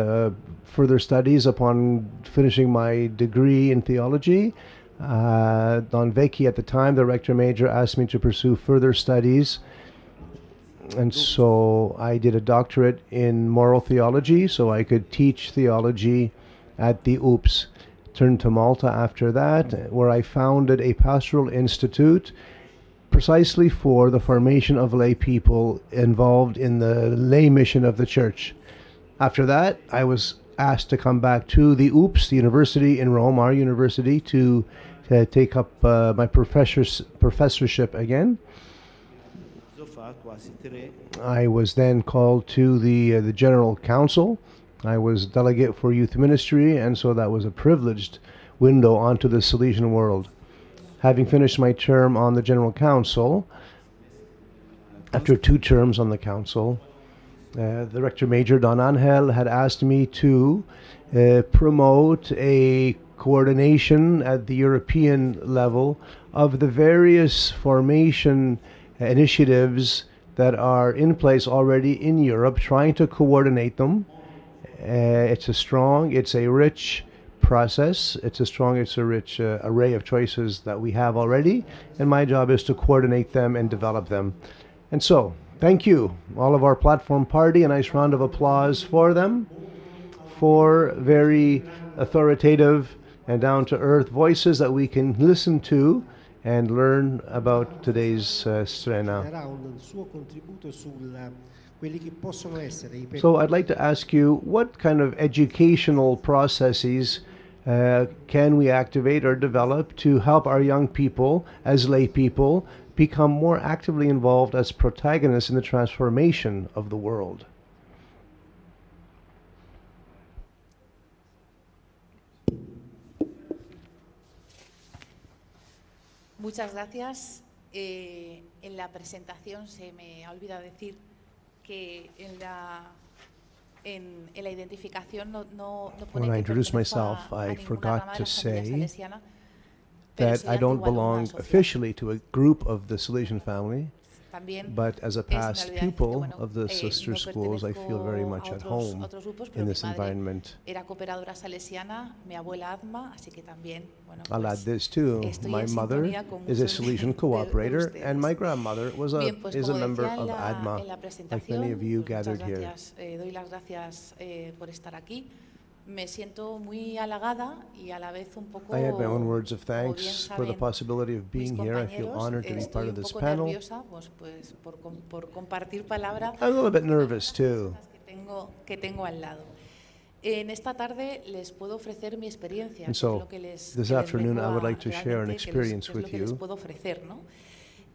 further studies upon finishing my degree in theology. Don Vecchi, at the time, the rector major, asked me to pursue further studies. And so I did a doctorate in moral theology, so I could teach theology at the UPS. Turned to Malta after that, where I founded a pastoral institute precisely for the formation of lay people involved in the lay mission of the church. After that, I was asked to come back to the UPS, the university in Rome, our university, to take up my professorship again. I was then called to the General Council. I was delegate for youth ministry, and so that was a privileged window onto the Salesian world. Having finished my term on the General Council, after 2 terms on the council, the Rector Major, Don Angel, had asked me to promote a coordination at the European level of the various formation initiatives that are in place already in Europe, trying to coordinate them. It's a rich process. It's a rich array of choices that we have already, and my job is to coordinate them and develop them. And so, thank you, all of our platform party. A nice round of applause for them, for very authoritative and down-to-earth voices that we can listen to and learn about today's Strena. So I'd like to ask you, what kind of educational processes can we activate or develop to help our young people, as lay people, become more actively involved as protagonists in the transformation of the world? Muchas gracias. En la presentación se me ha olvidado decir que en la identificación no pone When I que introduced pertenezco myself, a I ninguna forgot rama de to la familia say salesiana, pero that soy I don't antigua alumna belong social. officially to a group of the Salesian family, También but as a se me past olvidaba decir que, pupil bueno, of the sister no schools, I feel very pertenezco much a at home otros grupos, pero in mi this madre environment. era cooperadora salesiana, mi abuela Adma, así que también, bueno, I'll add pues this too. estoy My en mother sintonía con is a muchos Salesian de cooperator, ustedes. and my grandmother Bien, pues is a como member decía of en la ADMA, like presentación, many of you pues muchas gathered here. gracias, doy las gracias por estar aquí. Me siento muy halagada y a la vez un poco, I had my own words of como bien thanks for the saben possibility of mis being here. I feel compañeros, honored to be estoy part un of this poco panel. nerviosa pues por compartir palabra I'm a little bit nervous too. que tengo al lado. En esta tarde les puedo ofrecer mi experiencia, And que es so, lo que les this que les afternoon, vengo I would a like to share an realmente, que experience es lo with que les you. puedo ofrecer, ¿no?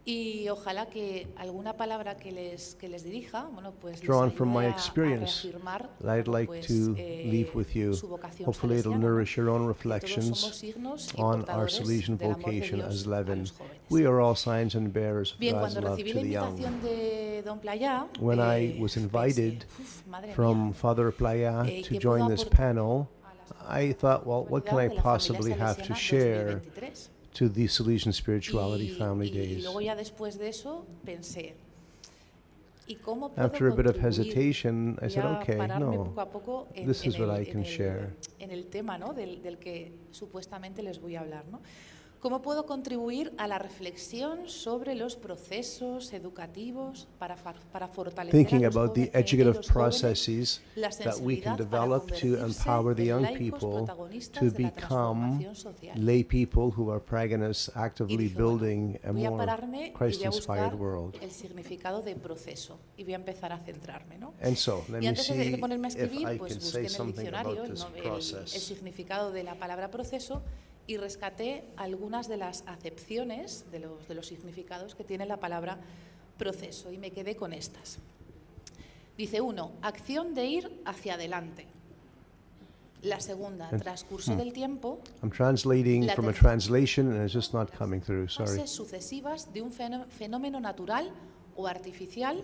Y ojalá que alguna palabra que les dirija, bueno, pues les Drawn from my ayude a experience, reafirmar, I'd like pues, to leave with you. su vocación Hopefully it'll salesiana, ¿no? nourish your own Que todos somos reflections signos y on our portadores Salesian del amor de vocation Dios as a leaven. los jóvenes. We are all signs and bearers of Bien, God's cuando love recibí to la the young. invitación de Don Playa, When I was invited madre from mía, Father Playa to ¿qué join puedo this aportar panel, I thought, well, what can I de la familia possibly have to salesiana share 2023? to the Salesian Spirituality Family Y Days? luego ya después de eso pensé, ¿y cómo puedo After a bit of contribuir? hesitation, I Voy said, a okay, pararme no, poco a poco this is what I can share. en el tema, ¿no? del que supuestamente les voy a hablar, ¿no? ¿Cómo puedo contribuir a la reflexión sobre los procesos educativos para fortalecer Thinking a los about the jóvenes, educative los jóvenes, processes la that we can sensibilidad para develop to convertirse empower the en young laicos people protagonistas to de la become transformación social. lay people who are protagonists actively Y dije, bueno, building a voy a more pararme y voy a Christ-inspired buscar world. el significado de proceso y voy a empezar a centrarme, ¿no? And so, let Y me antes de see ponerme a if escribir, I pues can busqué say en el something diccionario about this el process. significado de la palabra proceso y rescaté algunas de las acepciones de los significados que tiene la palabra proceso y me quedé con estas. Dice 1, acción de ir hacia adelante. La segunda, transcurso del tiempo. I'm translating La from a tercera, translation and it's just not coming through, sorry. fases sucesivas de un fenómeno natural o artificial.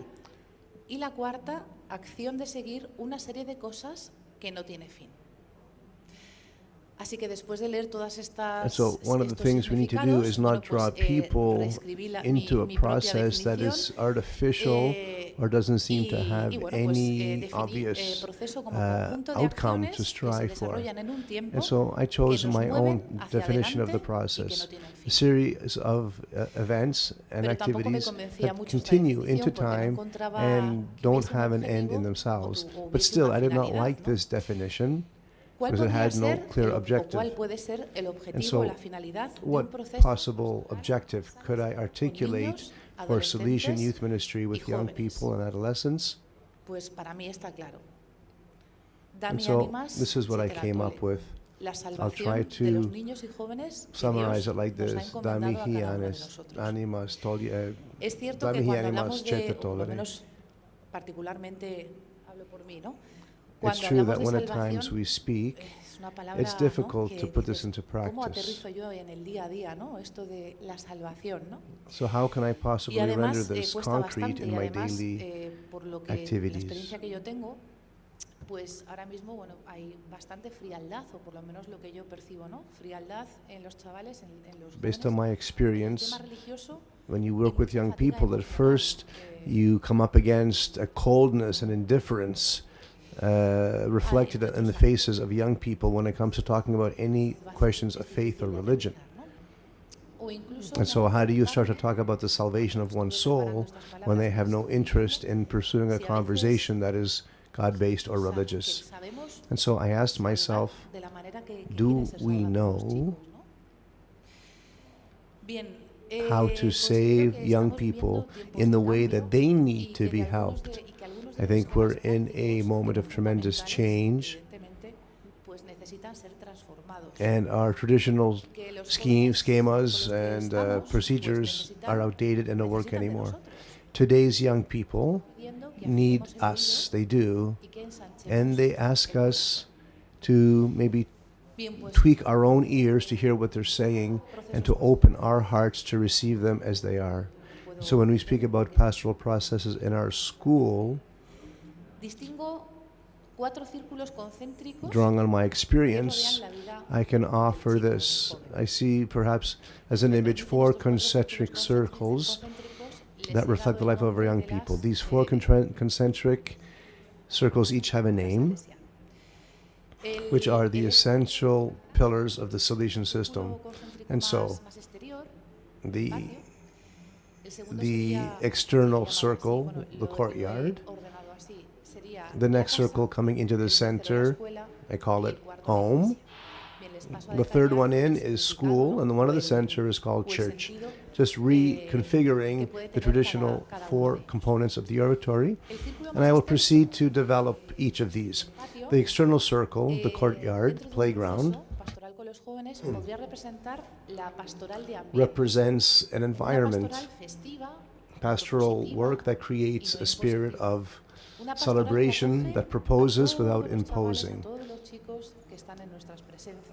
Y la cuarta, acción de seguir una serie de cosas que no tiene fin. Así que después de leer todas estas And so one of the things we need to do is not draw people into a process that is artificial or doesn't seem to have any obvious outcome to strive for. And so I chose my own definition of the process, a series of events and activities that continue into time and don't have an end in themselves. But still, I did not like this definition, because it had no clear objective. And so, what possible objective could I articulate for Salesian youth ministry with young people and adolescents? Pues para mí está claro. And so, this is what I came up with. la I'll try salvación de los to niños y jóvenes que summarize Dios it like nos ha this. encomendado a cada Damihi uno de anis nosotros. animas tolye. Es cierto que cuando hablamos de, o por lo menos particularmente hablo por mí, ¿no? It's Cuando true hablamos that de when at times salvación, we speak, es una palabra, it's difficult ¿no? to que put this dices, into ¿cómo practice. aterrizo yo en el día a día, ¿no? Esto de la salvación, ¿no? So how can I Y possibly render además this cuesta concrete bastante in y my además daily por lo que la activities? experiencia que yo tengo, pues ahora mismo, bueno, hay bastante frialdad, o por lo menos lo que yo percibo, ¿no? Frialdad en los chavales, en los jóvenes. Based on my El experience, tema religioso, when you work with young people, at first you come up against a coldness and indifference reflected in the faces of young people when it comes to talking about any questions of faith or religion. And so how do you start to talk about the salvation of one's soul when they have no interest in pursuing a conversation that is God-based or religious? And so I asked myself, do we know how to save young people in the way that they need to be helped? I think we're in a moment of tremendous change, and our traditional schemas and procedures are outdated and don't work anymore. Today's young people need us, they do, and they ask us to maybe tweak our own ears to hear what they're saying and to open our hearts to receive them as they are. So when we speak about pastoral processes in our school, drawing on my experience, I can offer this. I see perhaps as an image 4 concentric circles that reflect the life of our young people. These 4 concentric circles each have a name, which are the essential pillars of the Salesian system. And so the external circle, the courtyard, the next circle coming into the center, I call it home. The third one in is school, and the one at the center is called church. Just reconfiguring the traditional 4 components of the oratory, and I will proceed to develop each of these. The external circle, the courtyard, the playground, represents an environment, pastoral work that creates a spirit of celebration that proposes without imposing.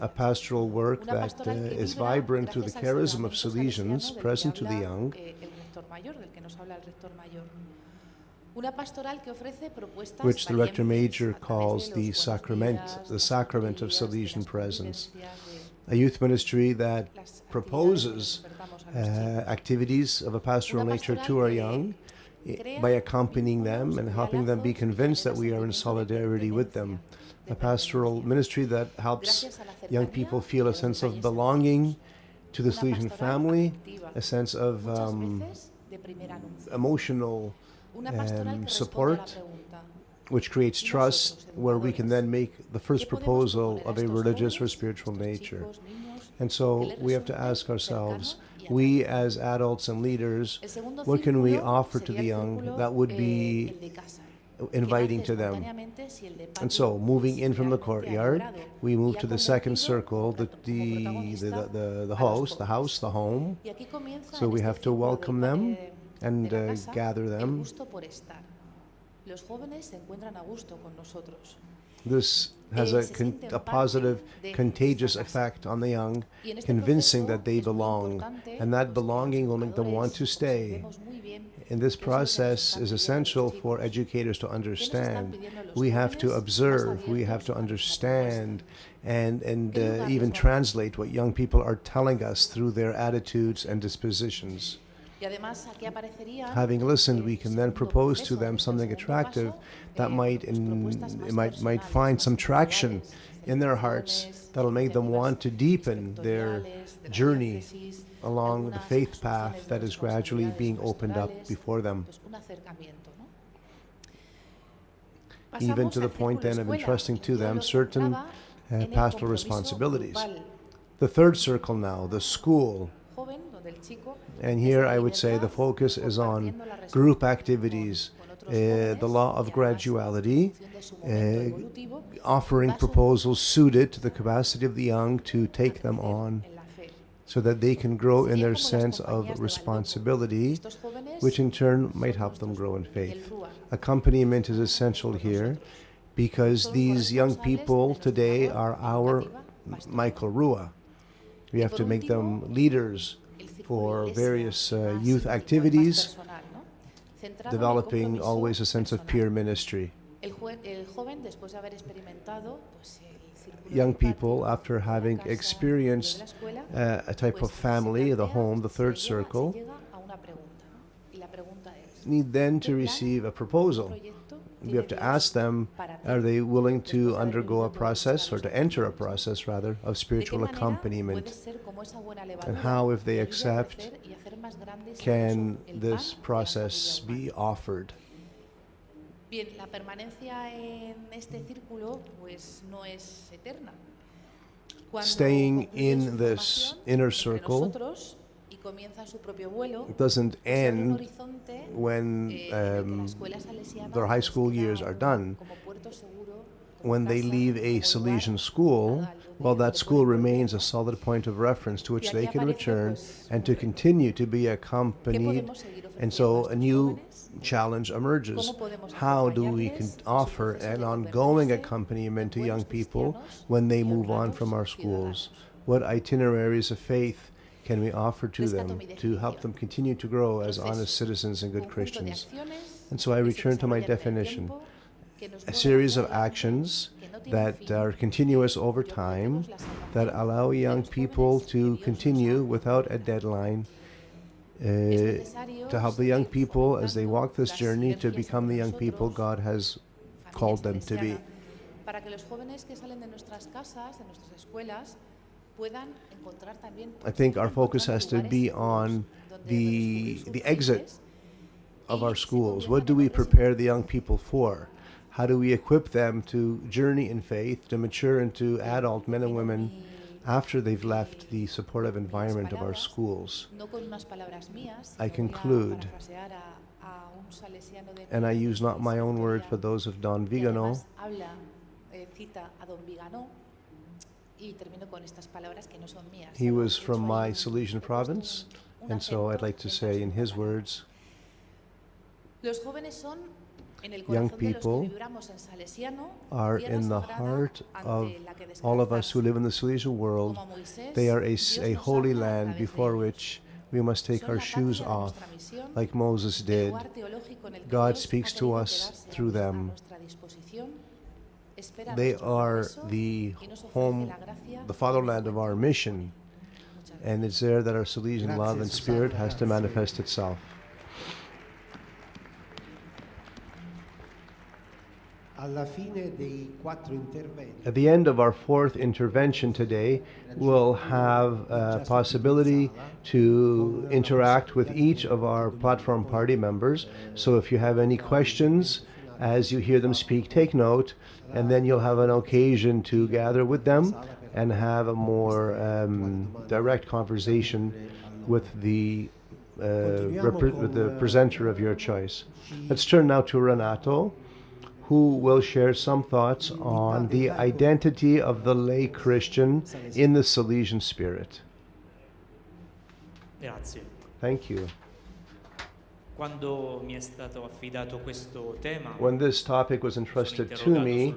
A pastoral work that is vibrant through the charism of Salesians present to the young, which the Rector Major calls the sacrament of Salesian presence. A youth ministry that proposes activities of a pastoral nature to our young by accompanying them and helping them be convinced that we are in solidarity with them. A pastoral ministry that helps young people feel a sense of belonging to the Salesian family, a sense of emotional support, which creates trust, where we can then make the first proposal of a religious or spiritual nature. And so we have to ask ourselves, we as adults and leaders, what can we offer to the young that would be inviting to them? And so, moving in from the courtyard, we move to the second circle, the house, the home. So we have to welcome them and gather them. This has a positive, contagious effect on the young, convincing that they belong, and that belonging will make them want to stay. And this process is essential for educators to understand. We have to observe, we have to understand, and even translate what young people are telling us through their attitudes and dispositions. Having listened, we can then propose to them something attractive that might find some traction in their hearts that'll make them want to deepen their journey along the faith path that is gradually being opened up before them, even to the point then of entrusting to them certain pastoral responsibilities. The third circle now, the school. And here I would say the focus is on group activities, the law of graduality, offering proposals suited to the capacity of the young to take them on, so that they can grow in their sense of responsibility, which in turn might help them grow in faith. Accompaniment is essential here, because these young people today are our Michael Rua. We have to make them leaders for various youth activities, developing always a sense of peer ministry. Young people, after having experienced a type of family, the home, the third circle, need then to receive a proposal. We have to ask them, are they willing to undergo a process, or to enter a process rather, of spiritual accompaniment? And how, if they accept, can this process be offered? Bien, la permanencia en este círculo pues no es eterna. Staying in this inner circle doesn't end when their high school years are done. When they leave a Salesian school, well, that school remains a solid point of reference to which they can return and to continue to be accompanied. And so a new challenge emerges. How do we offer an ongoing accompaniment to young people when they move on from our schools? What itineraries of faith can we offer to them to help them continue to grow as honest citizens and good Christians? And so I return to my definition. A series of actions that are continuous over time, that allow young people to continue without a deadline, to help the young people as they walk this journey to become the young people God has called them to be. I think our focus has to be on the exit of our schools. What do we prepare the young people for? How do we equip them to journey in faith, to mature into adult men and women after they've left the supportive environment of our schools? I conclude, and I use not my own words but those of Don Vigano. He was from my Salesian province, and so I'd like to say in his words, young people are in the heart of all of us who live in the Salesian world. They are a holy land before which we must take our shoes off, like Moses did. God speaks to us through them. They are the home, the fatherland of our mission, and it's there that our Salesian love and spirit has to manifest itself. At the end of our fourth intervention today, we'll have a possibility to interact with each of our platform party members. So if you have any questions as you hear them speak, take note, and then you'll have an occasion to gather with them and have a more direct conversation with the presenter of your choice. Let's turn now to Renato, who will share some thoughts on the identity of the lay Christian in the Salesian spirit. Grazie. Thank you. Quando mi è stato affidato questo tema, when this topic was entrusted to me,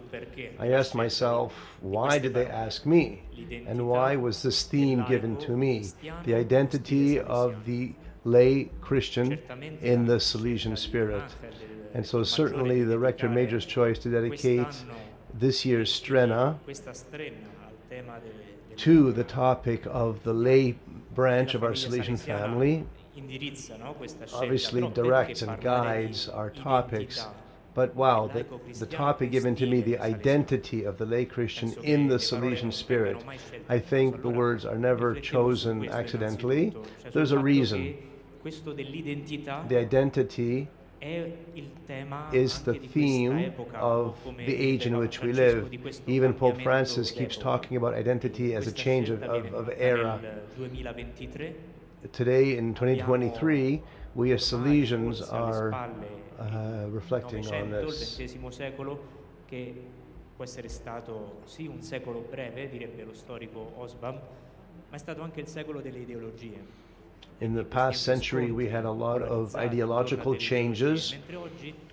I asked myself, why did they ask me? And why was this theme given to me? The identity of the lay Christian in the Salesian spirit. And so certainly the Rector Major's choice to dedicate this year's Strena to the topic of the lay branch of our Salesian family obviously directs and guides our topics. But wow, the topic given to me, the identity of the lay Christian in the Salesian spirit, I think the words are never chosen accidentally. There's a reason. The identity is the theme of the age in which we live. Even Pope Francis keeps talking about identity as a change of era. Today in 2023, we as Salesians are reflecting on Novecento, il this. XX secolo, che può essere stato sì un secolo breve, direbbe lo storico Osbam, ma è stato anche il secolo delle ideologie. In the past century, we had a lot of ideological changes,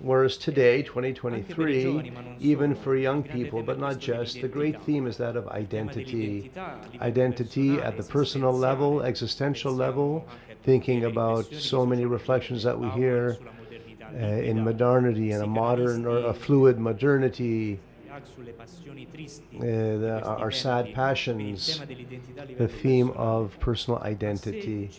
whereas today, 2023, even for young people, but not just, the great theme is that of identity. Identity at the personal level, existential level, thinking about so many reflections that we hear in modernity and a modern or a fluid modernity, our sad passions, the theme of personal identity.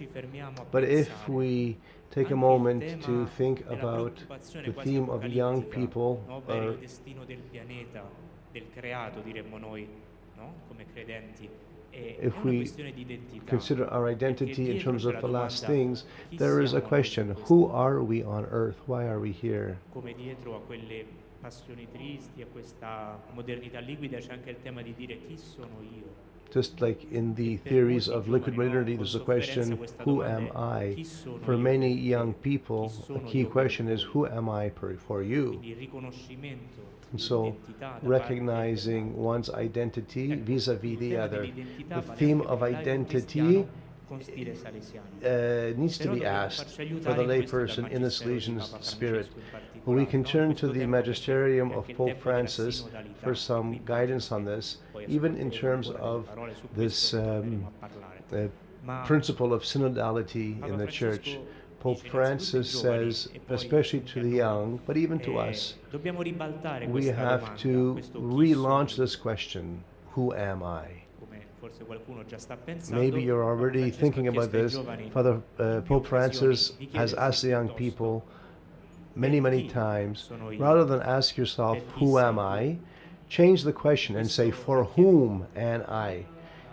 But if we take a moment to think about the theme of young people, il destino del pianeta, del creato, diremmo noi, no? Come credenti. if we consider our identity in terms of the last things, there is a question: who are we on earth? Why are we here? Come dietro a quelle passioni tristi, a questa modernità liquida, c'è anche il tema di dire chi sono io. Just like in the theories of liquid modernity, there's a question, who am I? For many young people, a key question is, who am I for you? And so, recognizing one's identity vis-a-vis the other. The theme of identity needs to be asked for the layperson in the Salesian spirit. We can turn to the magisterium of Pope Francis for some guidance on this, even in terms of this principle of synodality in the Church. Pope Francis says, especially to the young, but even to us, we have to relaunch this question, who am I? Maybe you're already thinking about this. Father Pope Francis has asked the young people many times, rather than ask yourself, who am I? Change the question and say, for whom am I?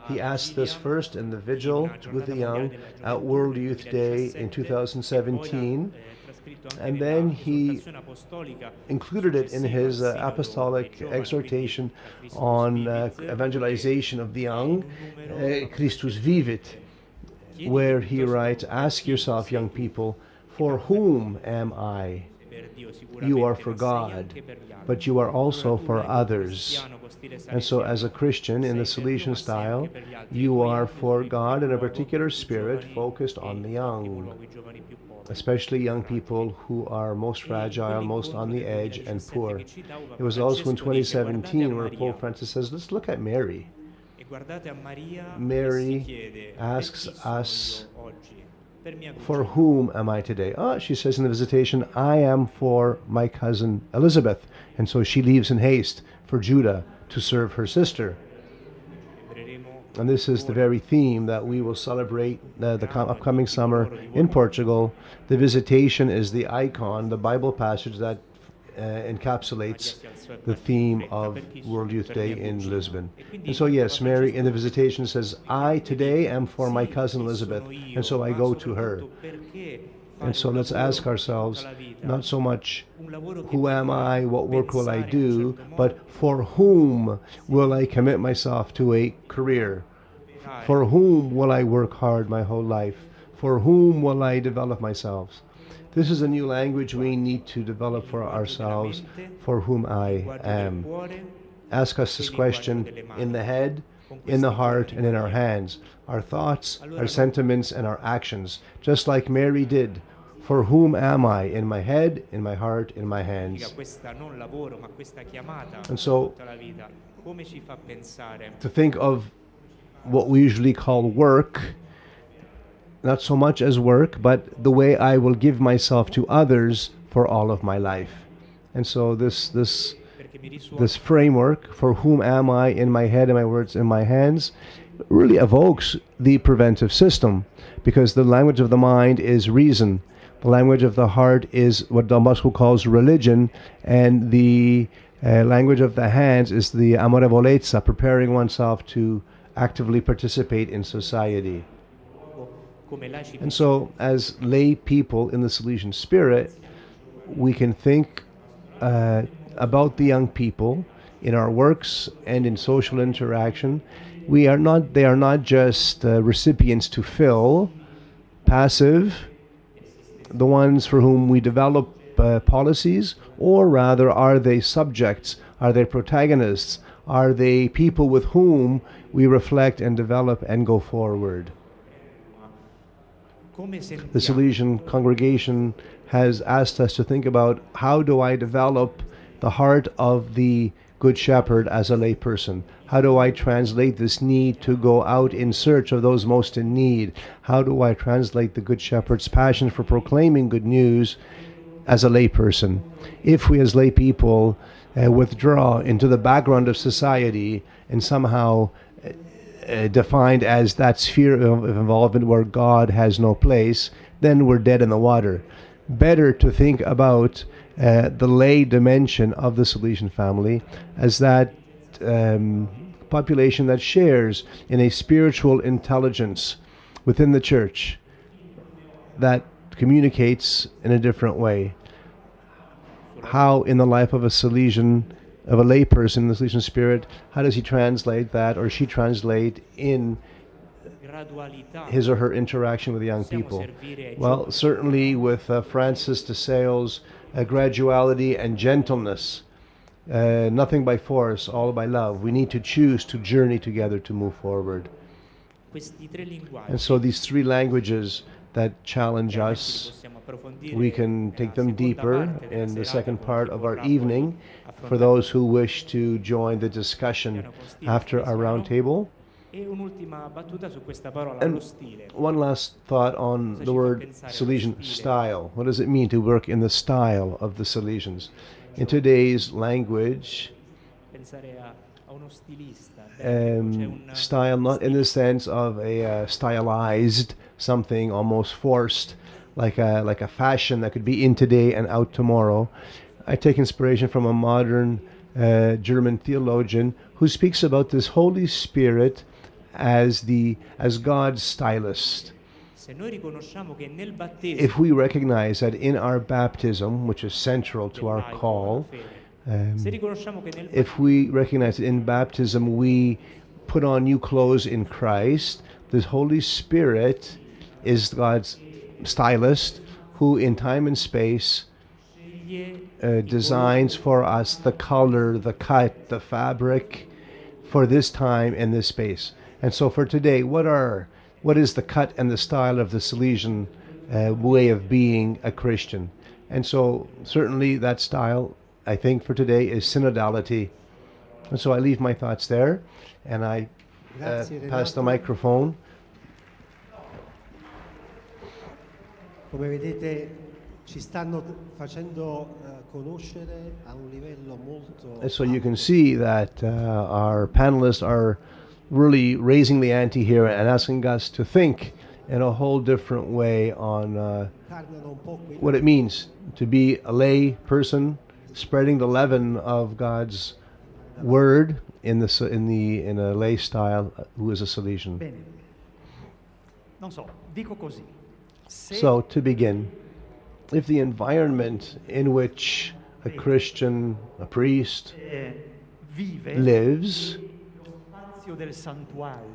He asked this first in the vigil with the young at World Youth Day in 2017, and then he included it in his apostolic exhortation on evangelization of the young, Christus Vivit, where he writes, ask yourself, young people, for whom am I? You are for God, but you are also for others. And so as a Christian in the Salesian style, you are for God in a particular spirit focused on the young, especially young people who are most fragile, most on the edge, and poor. It was also in 2017 where Pope Francis says, let's look at Mary. Mary asks us, for whom am I today? She says in the Visitation, I am for my cousin Elizabeth. And so she leaves in haste for Judah to serve her sister. And this is the very theme that we will celebrate the upcoming summer in Portugal. The Visitation is the icon, the Bible passage that encapsulates the theme of World Youth Day in Lisbon. And so yes, Mary in the Visitation says, I today am for my cousin Elizabeth, and so I go to her. And so let's ask ourselves, not so much who am I, what work will I do, but for whom will I commit myself to a career? For whom will I work hard my whole life? For whom will I develop myself? This is a new language we need to develop for ourselves, for whom I am. Ask us this question in the head, in the heart, and in our hands. Our thoughts, our sentiments, and our actions, just like Mary did. For whom am I? In my head, in my heart, in my hands. And so, to think of what we usually call work, not so much as work, but the way I will give myself to others for all of my life. And so this framework, for whom am I, in my head, in my words, in my hands, really evokes the preventive system, because the language of the mind is reason. The language of the heart is what Don Bosco calls religion, and the language of the hands is the amorevolezza, preparing oneself to actively participate in society. And so, as lay people in the Salesian spirit, we can think about the young people in our works and in social interaction. They are not just recipients to fill, passive, the ones for whom we develop policies, or rather are they subjects? Are they protagonists? Are they people with whom we reflect and develop and go forward? The Salesian congregation has asked us to think about, how do I develop the heart of the Good Shepherd as a layperson? How do I translate this need to go out in search of those most in need? How do I translate the Good Shepherd's passion for proclaiming good news as a layperson? If we as lay people withdraw into the background of society and somehow defined as that sphere of involvement where God has no place, then we're dead in the water. Better to think about the lay dimension of the Salesian family as that population that shares in a spiritual intelligence within the church that communicates in a different way. How in the life of a Salesian, of a layperson in the Salesian spirit, how does he translate that, or she translate in his or her interaction with the young people? Well, certainly with Francis de Sales, graduality and gentleness, nothing by force, all by love. We need to choose to journey together to move forward. And so these three languages that challenge us, we can take them deeper in the second part of our evening for those who wish to join the discussion after our round table. And one last thought on the word Salesian style. What does it mean to work in the style of the Salesians? In today's language, style not in the sense of a stylized something almost forced, like a fashion that could be in today and out tomorrow. I take inspiration from a modern German theologian who speaks about this Holy Spirit as God's stylist. If we recognize that in our baptism, which is central to our call, if we recognize that in baptism we put on new clothes in Christ, the Holy Spirit is God's stylist who in time and space designs for us the color, the cut, the fabric for this time and this space. And so for today, what is the cut and the style of the Salesian way of being a Christian? And so certainly that style, I think, for today is synodality. And so I leave my thoughts there, and I pass the microphone. Come vedete, ci stanno facendo conoscere a un livello molto. And so you can see that our panelists are really raising the ante here and asking us to think in a whole different way on what it means to be a lay person, spreading the leaven of God's word in a lay style, who is a Salesian. Bene. Non so, dico così. So to begin, if the environment in which a Christian, a priest, lives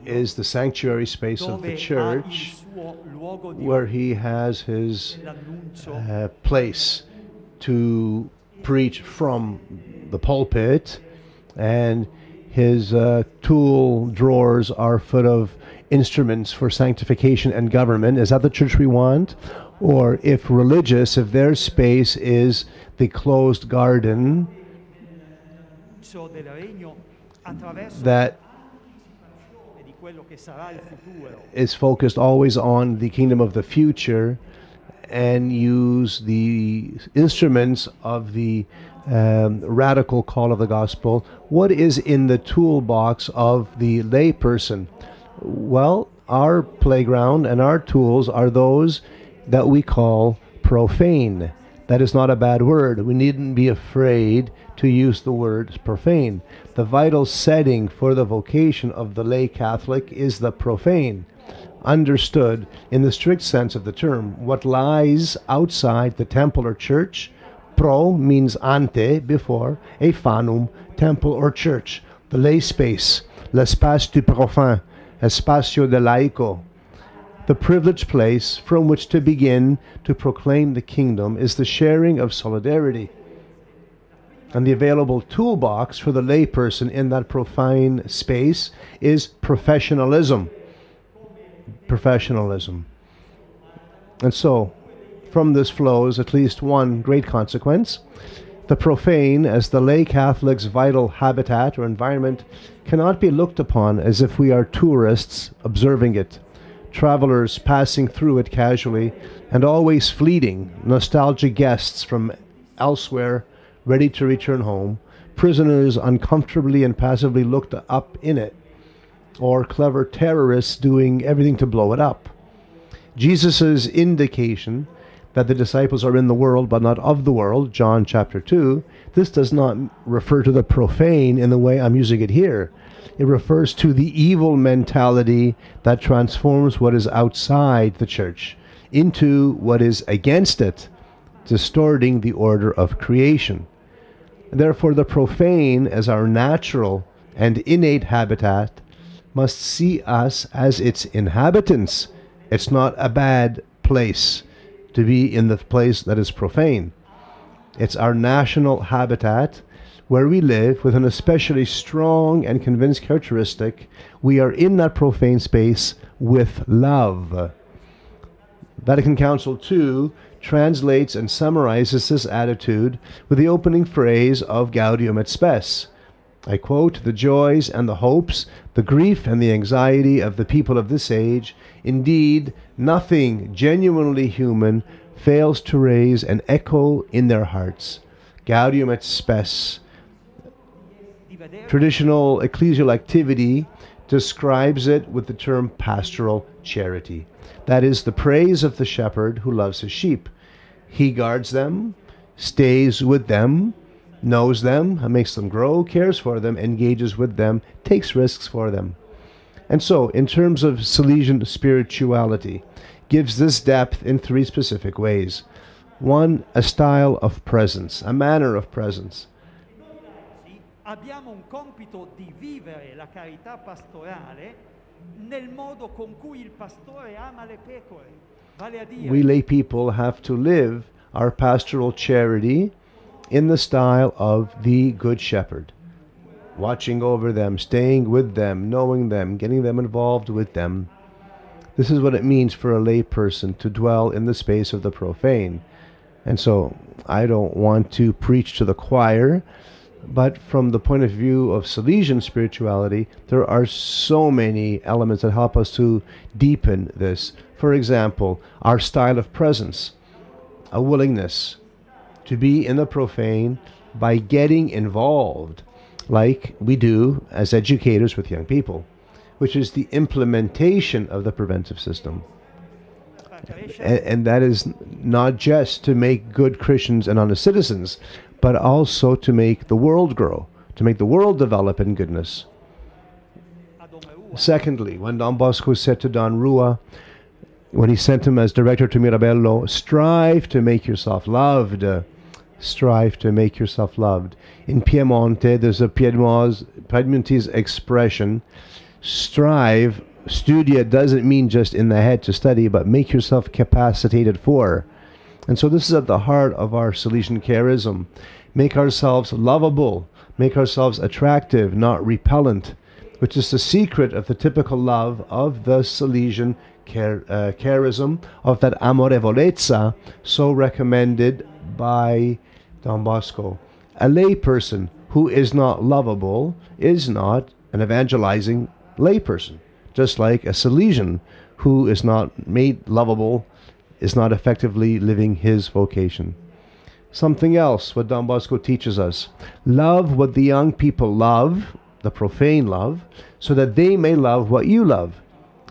is the sanctuary space of the church, where he has his place to preach from the pulpit, and his tool drawers are full of instruments for sanctification and government. Is that the church we want? Or if religious, if their space is the closed garden that is focused always on the kingdom of the future and use the instruments of the radical call of the gospel, what is in the toolbox of the lay person? Well, our playground and our tools are those that we call profane. That is not a bad word. We needn't be afraid to use the word profane. The vital setting for the vocation of the lay Catholic is the profane, understood in the strict sense of the term. What lies outside the temple or church, pro means ante, before, e fanum, temple or church, the lay space, l'espace du profane, espacio de laico. The privileged place from which to begin to proclaim the kingdom is the sharing of solidarity. And the available toolbox for the layperson in that profane space is professionalism. Professionalism. And so, from this flows at least one great consequence. The profane, as the lay Catholic's vital habitat or environment, cannot be looked upon as if we are tourists observing it, travelers passing through it casually, and always fleeting, nostalgic guests from elsewhere, ready to return home, prisoners uncomfortably and passively looked up in it, or clever terrorists doing everything to blow it up. Jesus' indication that the disciples are in the world but not of the world, John chapter 2, this does not refer to the profane in the way I'm using it here. It refers to the evil mentality that transforms what is outside the church into what is against it, distorting the order of creation. Therefore, the profane, as our natural and innate habitat, must see us as its inhabitants. It's not a bad place to be in the place that is profane. It's our national habitat where we live with an especially strong and convinced characteristic. We are in that profane space with love. Vatican Council II translates and summarizes this attitude with the opening phrase of Gaudium et Spes. I quote, "The joys and the hopes, the grief and the anxiety of the people of this age, indeed, nothing genuinely human fails to raise an echo in their hearts." Gaudium et Spes. Traditional ecclesial activity describes it with the term pastoral charity. That is the praise of the shepherd who loves his sheep. He guards them, stays with them, knows them, makes them grow, cares for them, engages with them, takes risks for them. And so, in terms of Salesian spirituality, gives this depth in three specific ways. One, a style of presence, a manner of presence. Abbiamo un compito di vivere la carità pastorale nel modo con cui il pastore ama le pecore. Vale a dire, we lay people have to live our pastoral charity in the style of the Good Shepherd, watching over them, staying with them, knowing them, getting them involved with them. This is what it means for a lay person to dwell in the space of the profane. And so I don't want to preach to the choir, but from the point of view of Salesian spirituality, there are so many elements that help us to deepen this. For example, our style of presence, a willingness to be in the profane by getting involved, like we do as educators with young people, which is the implementation of the preventive system. And that is not just to make good Christians and honest citizens, but also to make the world grow, to make the world develop in goodness. Secondly, when Don Bosco said to Don Rua, when he sent him as director to Mirabello, strive to make yourself loved. Strive to make yourself loved. In Piemonte, there's a Piedmontese expression, strive, studia doesn't mean just in the head to study, but make yourself capacitated for. And so this is at the heart of our Salesian charism. Make ourselves lovable, make ourselves attractive, not repellent, which is the secret of the typical love of the Salesian charism, of that amorevolezza so recommended by Don Bosco. A lay person who is not lovable is not an evangelizing lay person, just like a Salesian who is not made lovable is not effectively living his vocation. Something else, what Don Bosco teaches us. Love what the young people love, the profane love, so that they may love what you love.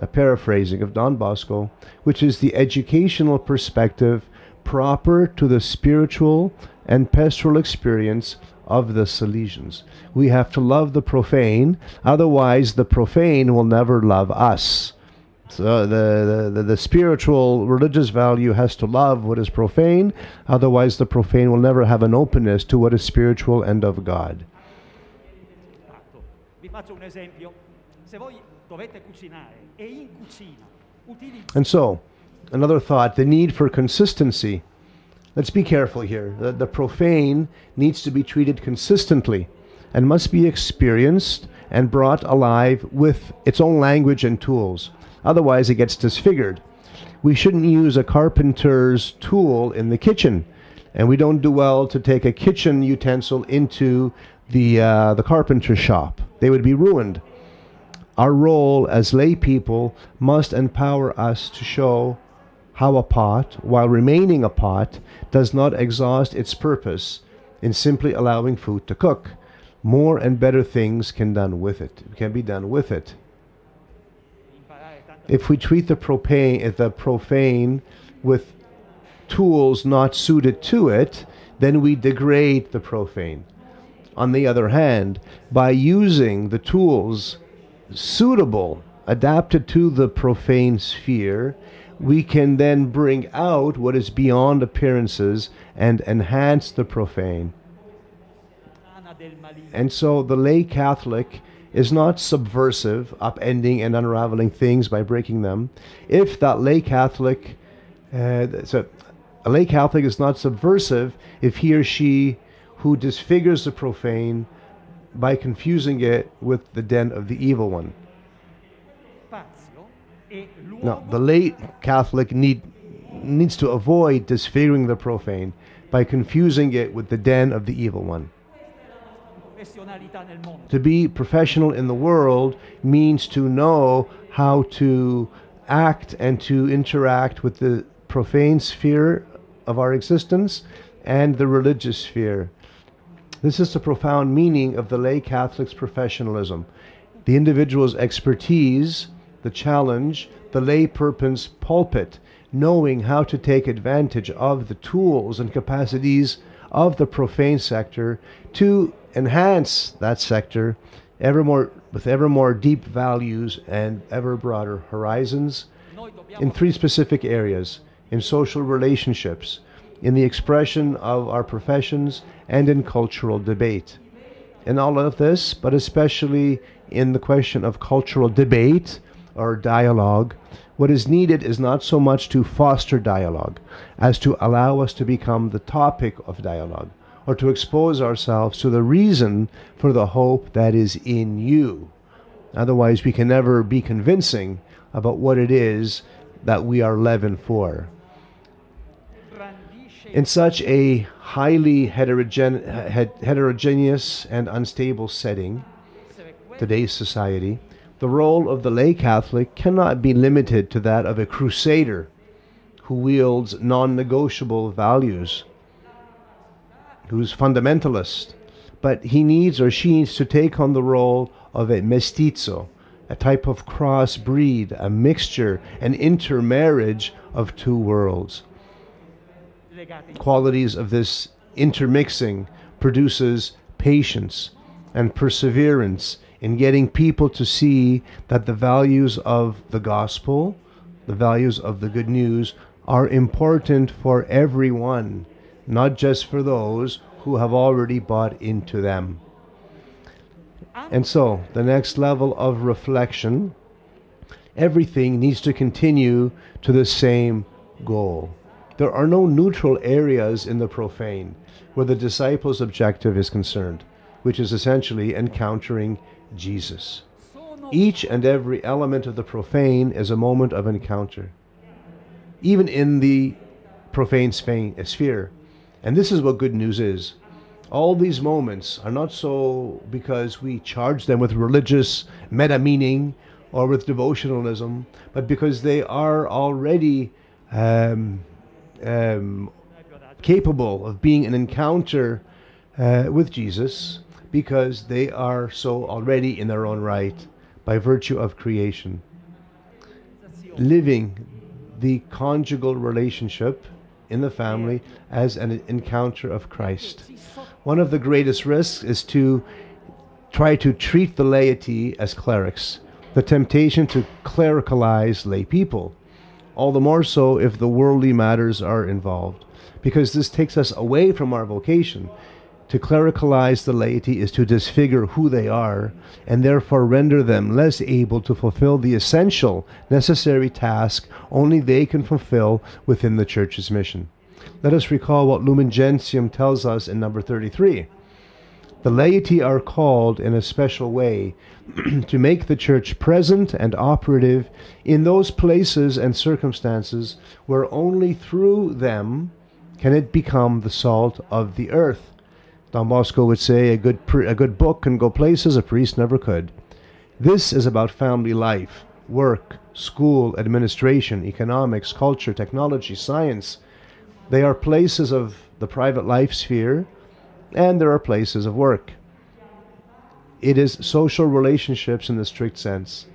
A paraphrasing of Don Bosco, which is the educational perspective proper to the spiritual and pastoral experience of the Salesians. We have to love the profane, otherwise the profane will never love us. So the spiritual religious value has to love what is profane, otherwise the profane will never have an openness to what is spiritual and of God. Vi faccio un esempio. Se voi dovete cucinare e in cucina And so, another thought, the need for consistency. Let's be careful here. The profane needs to be treated consistently and must be experienced and brought alive with its own language and tools. Otherwise, it gets disfigured. We shouldn't use a carpenter's tool in the kitchen, and we don't do well to take a kitchen utensil into the carpenter shop. They would be ruined. Our role as lay people must empower us to show how a pot, while remaining a pot, does not exhaust its purpose in simply allowing food to cook. More and better things can be done with it. If we treat the profane with tools not suited to it, then we degrade the profane. On the other hand, by using the tools suitable, adapted to the profane sphere, we can then bring out what is beyond appearances and enhance the profane. And so the lay Catholic is not subversive, upending and unraveling things by breaking them. If that lay Catholic, a lay Catholic is not subversive if he or she who disfigures the profane by confusing it with the den of the evil one. Now, the lay Catholic needs to avoid disfiguring the profane by confusing it with the den of the evil one. To be professional in the world means to know how to act and to interact with the profane sphere of our existence and the religious sphere. This is the profound meaning of the lay Catholic's professionalism. The individual's expertise, the challenge, the lay person's pulpit, knowing how to take advantage of the tools and capacities of the profane sector to enhance that sector with ever more deep values and ever broader horizons in three specific areas: in social relationships, in the expression of our professions, and in cultural debate. In all of this, but especially in the question of cultural debate or dialogue, what is needed is not so much to foster dialogue as to allow us to become the topic of dialogue, or to expose ourselves to the reason for the hope that is in you. Otherwise, we can never be convincing about what it is that we are leaven for. In such a highly heterogeneous and unstable setting, today's society, the role of the lay Catholic cannot be limited to that of a crusader who wields non-negotiable values, who's fundamentalist, but he needs or she needs to take on the role of a mestizo, a type of cross-breed, a mixture, an intermarriage of two worlds. Qualities of this intermixing produces patience and perseverance in getting people to see that the values of the gospel, the values of the good news, are important for everyone, not just for those who have already bought into them. And so, the next level of reflection, everything needs to continue to the same goal. There are no neutral areas in the profane where the disciple's objective is concerned, which is essentially encountering Jesus. Each and every element of the profane is a moment of encounter, even in the profane sphere. And this is what good news is. All these moments are not so because we charge them with religious meta-meaning or with devotionalism, but because they are already capable of being an encounter with Jesus, because they are so already in their own right by virtue of creation. Living the conjugal relationship in the family as an encounter of Christ. One of the greatest risks is to try to treat the laity as clerics, the temptation to clericalize lay people, all the more so if the worldly matters are involved, because this takes us away from our vocation. To clericalize the laity is to disfigure who they are and therefore render them less able to fulfill the essential, necessary task only they can fulfill within the Church's mission. Let us recall what Lumen Gentium tells us in number 33. The laity are called in a special way to make the Church present and operative in those places and circumstances where only through them can it become the salt of the earth. Don Bosco would say, a good book can go places a priest never could. This is about family life, work, school, administration, economics, culture, technology, science. They are places of the private life sphere, and there are places of work. It is social relationships in the strict sense.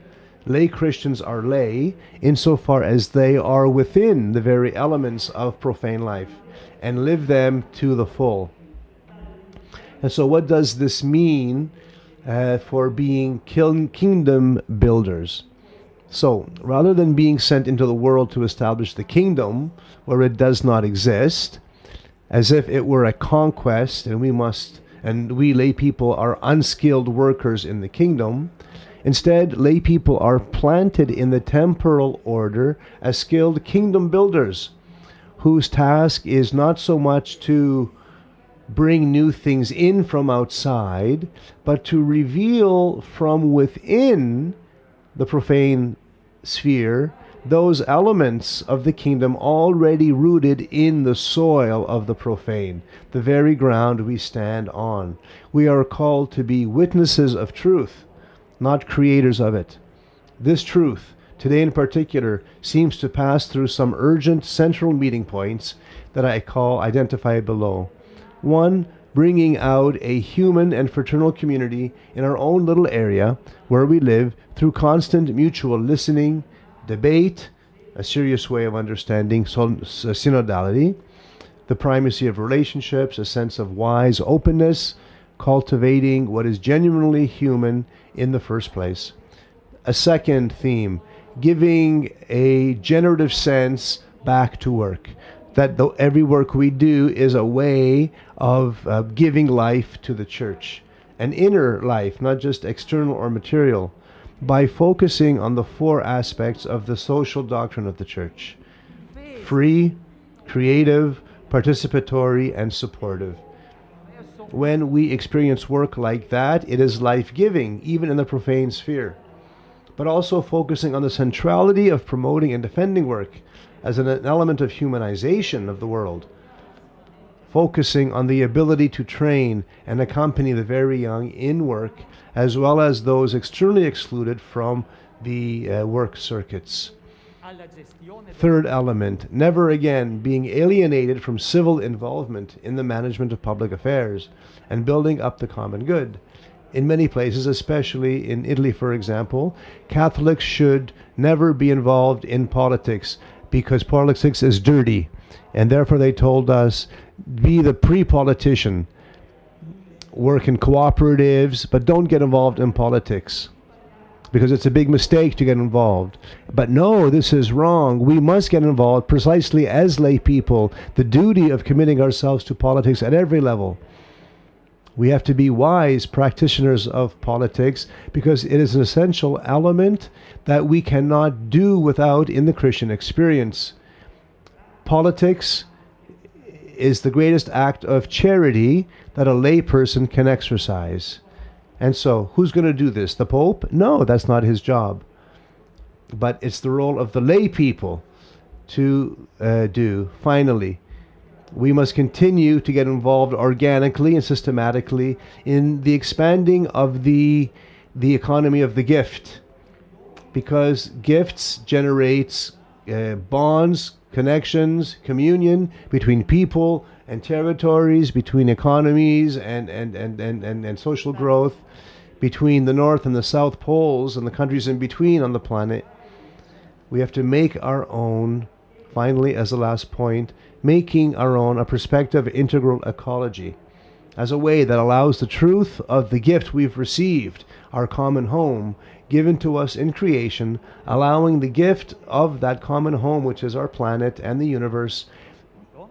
Lay Christians are lay insofar as they are within the very elements of profane life and live them to the full. And so what does this mean for being kingdom builders? So, rather than being sent into the world to establish the kingdom where it does not exist, as if it were a conquest and we lay people are unskilled workers in the kingdom, instead lay people are planted in the temporal order as skilled kingdom builders, whose task is not so much to bring new things in from outside, but to reveal from within the profane sphere those elements of the kingdom already rooted in the soil of the profane, the very ground we stand on. We are called to be witnesses of truth, not creators of it. This truth, today in particular, seems to pass through some urgent central meeting points that I identify below. One, bringing out a human and fraternal community in our own little area where we live through constant mutual listening, debate, a serious way of understanding synodality, the primacy of relationships, a sense of wise openness, cultivating what is genuinely human in the first place. A second theme, giving a generative sense back to work. That every work we do is a way of giving life to the Church, an inner life, not just external or material, by focusing on the four aspects of the social doctrine of the Church: free, creative, participatory, and supportive. When we experience work like that, it is life-giving, even in the profane sphere, but also focusing on the centrality of promoting and defending work as an element of humanization of the world, focusing on the ability to train and accompany the very young in work, as well as those externally excluded from the work circuits. Third element, never again being alienated from civil involvement in the management of public affairs and building up the common good. In many places, especially in Italy, for example, Catholics should never be involved in politics, because politics is dirty, and therefore they told us, be the pre-politician, work in cooperatives, but don't get involved in politics, because it's a big mistake to get involved. But no, this is wrong. We must get involved precisely as lay people, the duty of committing ourselves to politics at every level. We have to be wise practitioners of politics because it is an essential element that we cannot do without in the Christian experience. Politics is the greatest act of charity that a lay person can exercise. And so, who's going to do this? The Pope? No, that's not his job. But it's the role of the lay people to do. Finally, we must continue to get involved organically and systematically in the expanding of the economy of the gift, because gifts generates bonds, connections, communion between people and territories, between economies and social growth, between the North and the South Poles and the countries in between on the planet. We have to make our own, finally, as a last point, making our own a perspective integral ecology as a way that allows the truth of the gift we've received, our common home, given to us in creation, allowing the gift of that common home, which is our planet and the universe,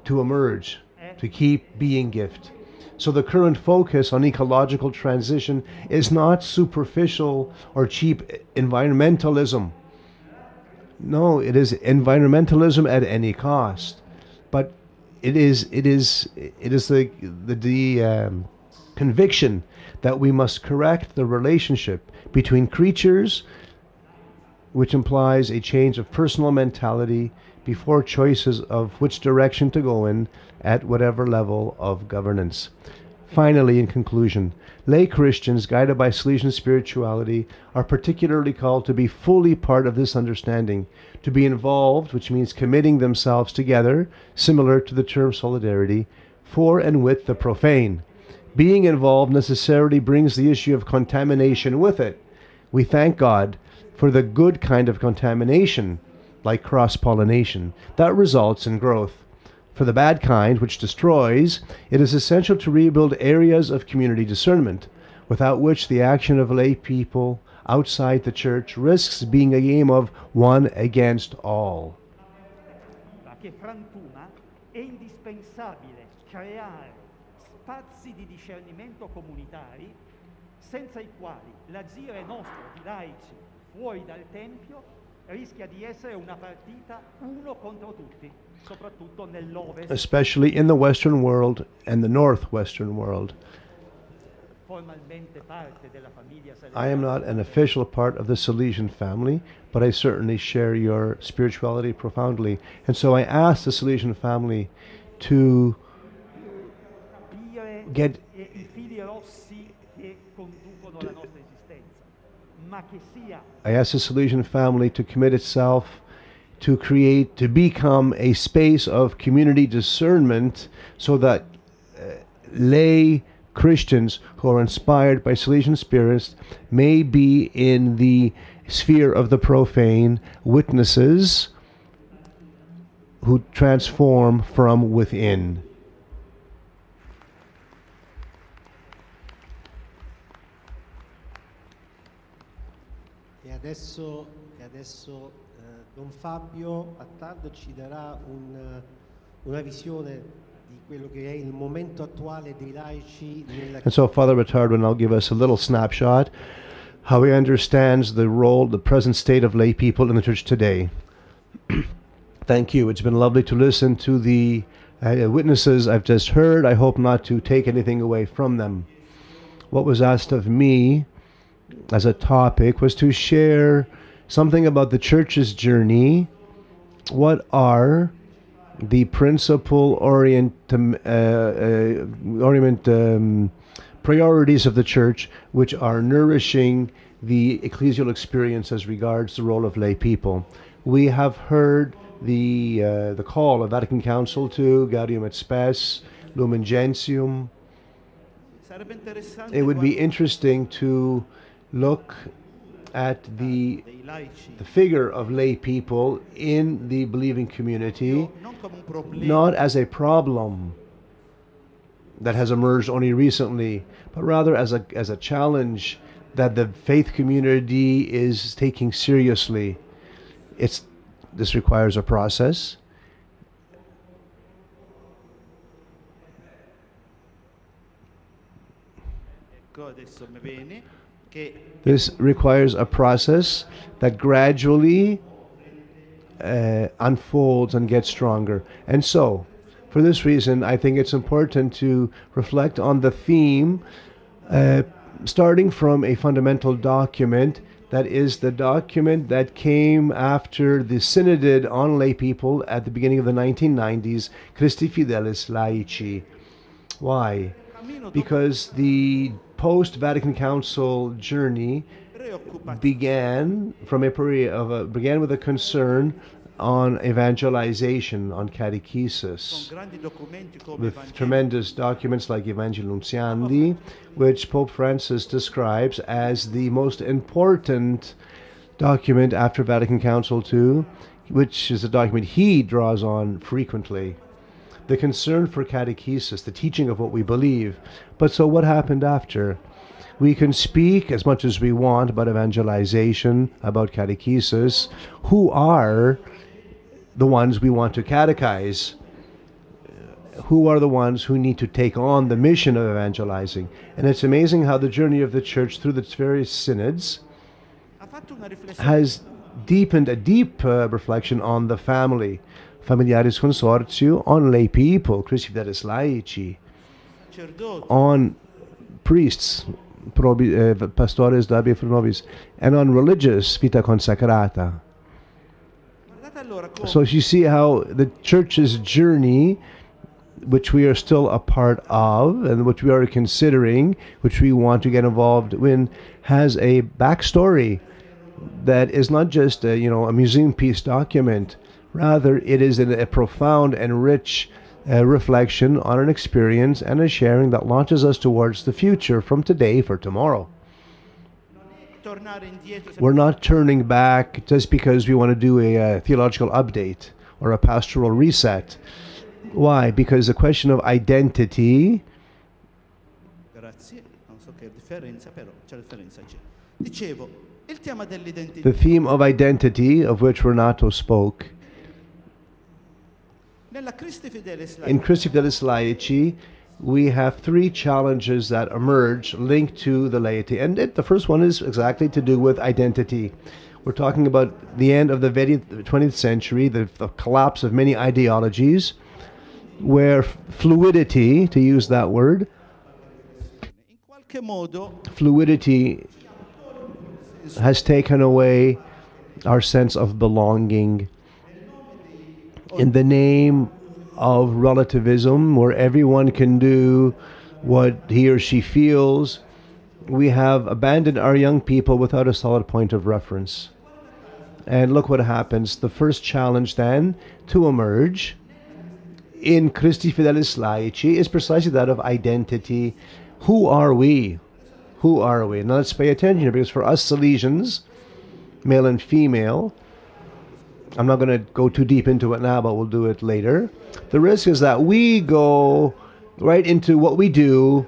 to emerge, to keep being gift. So the current focus on ecological transition is not superficial or cheap environmentalism. No, it is environmentalism at any cost. But it is the conviction that we must correct the relationship between creatures, which implies a change of personal mentality before choices of which direction to go in at whatever level of governance. Finally, in conclusion, lay Christians guided by Salesian spirituality are particularly called to be fully part of this understanding, to be involved, which means committing themselves together, similar to the term solidarity, for and with the profane. Being involved necessarily brings the issue of contamination with it. We thank God for the good kind of contamination, like cross-pollination, that results in growth. For the bad kind, which destroys, it is essential to rebuild areas of community discernment, without which the action of lay people outside the church risks being a game of one against all. Che frantuma è indispensabile creare spazi di discernimento comunitari senza i quali l'agire nostro di laici fuori dal Tempio rischia di essere una partita uno contro tutti, soprattutto nell'Ovest. Especially in the Western world and the Northwestern world. Formalmente parte della famiglia salesiana. I am not an official part of the Salesian family, but I certainly share your spirituality profoundly. And so I ask the Salesian family to get I fili rossi che conducono la nostra esistenza, ma che sia. I ask the Salesian family to commit itself to become a space of community discernment so that lay Christians who are inspired by Salesian spirits may be in the sphere of the profane witnesses who transform from within. E adesso Don Fabio Attard ci darà una visione di quello che è il momento attuale dei laici nella And so Father Attard will now give us a little snapshot how he understands the role, the present state of lay people in the church today. Thank you. It's been lovely to listen to the witnesses I've just heard. I hope not to take anything away from them. What was asked of me as a topic was to share something about the church's journey. What are the principal priorities of the church which are nourishing the ecclesial experience as regards the role of lay people? We have heard the call of Vatican Council II, Gaudium et Spes, Lumen Gentium. It would be interesting to look at the figure of lay people in the believing community, not as a problem that has emerged only recently, but rather as a challenge that the faith community is taking seriously. This requires a process. This requires a process that gradually unfolds and gets stronger. And so, for this reason, I think it's important to reflect on the theme, starting from a fundamental document that is the document that came after the Synodid on lay people at the beginning of the 1990s, Christi Fidelis Laici. Why? Because the post-Vatican Council journey began with a concern on evangelization, on catechesis, with tremendous documents like Evangelii Nuntiandi, which Pope Francis describes as the most important document after Vatican Council II, which is a document he draws on frequently. The concern for catechesis, the teaching of what we believe. But so what happened after? We can speak as much as we want about evangelization, about catechesis. Who are the ones we want to catechize? who are the ones who need to take on the mission of evangelizing. And it's amazing how the journey of the church through its various synods has deepened a deep reflection on the family, Familiaris Consortio, on lay people, Christi Fidelis Laici, on priests, pastores dabi pro nobis, and on religious vita consacrata. So you see how the church's journey, which we are still a part of and which we are considering, which we want to get involved in, has a backstory that is not just a museum piece document. Rather, it is a profound and rich reflection on an experience and a sharing that launches us towards the future from today for tomorrow. We're not turning back just because we want to do a theological update or a pastoral reset. Why? Because the question of identity the theme of identity, of which Renato spoke, in Christi Fidelis Laici, we have three challenges that emerge linked to the laity. And the first one is exactly to do with identity. We're talking about the end of the 20th century, the collapse of many ideologies, where fluidity, to use that word, fluidity has taken away our sense of belonging in the name of relativism, where everyone can do what he or she feels. We have abandoned our young people without a solid point of reference. And look what happens. The first challenge then to emerge in Christi Fidelis Laici is precisely that of identity. Who are we? Who are we? Now let's pay attention here, because for us Salesians, male and female, I'm not going to go too deep into it now, but we'll do it later. The risk is that we go right into what we do.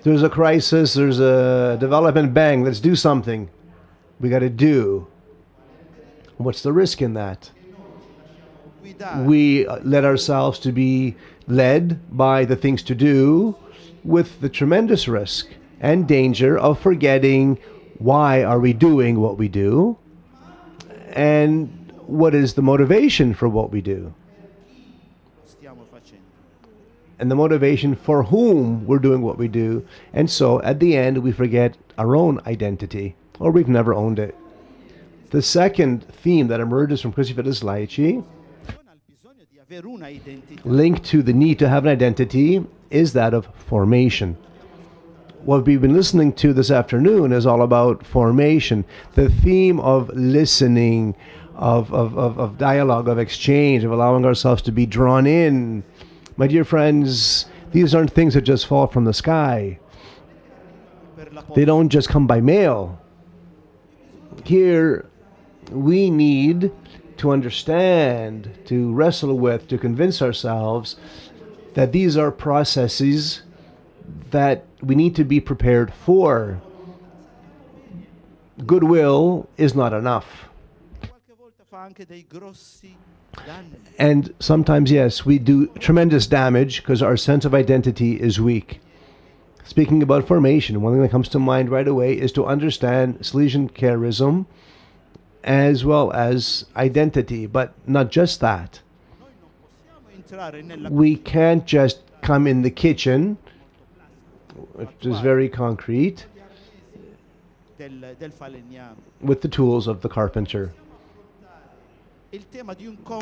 There's a crisis, there's a development, bang, let's do something. We got to do. What's the risk in that? We let ourselves to be led by the things to do, with the tremendous risk and danger of forgetting why are we doing what we do, and what is the motivation for what we do, and the motivation for whom we're doing what we do. And so at the end we forget our own identity, or we've never owned it. The second theme that emerges from Christi Fidelis Laici, linked to the need to have an identity, is that of formation. What we've been listening to this afternoon is all about formation. The theme of listening, of dialogue, of exchange, of allowing ourselves to be drawn in. My dear friends, these aren't things that just fall from the sky. They don't just come by mail. Here, we need to understand, to wrestle with, to convince ourselves that these are processes that we need to be prepared for. Goodwill is not enough. And sometimes, yes, we do tremendous damage because our sense of identity is weak. Speaking about formation, one thing that comes to mind right away is to understand Salesian charism as well as identity, but not just that. We can't just come in the kitchen, which is very concrete, with the tools of the carpenter.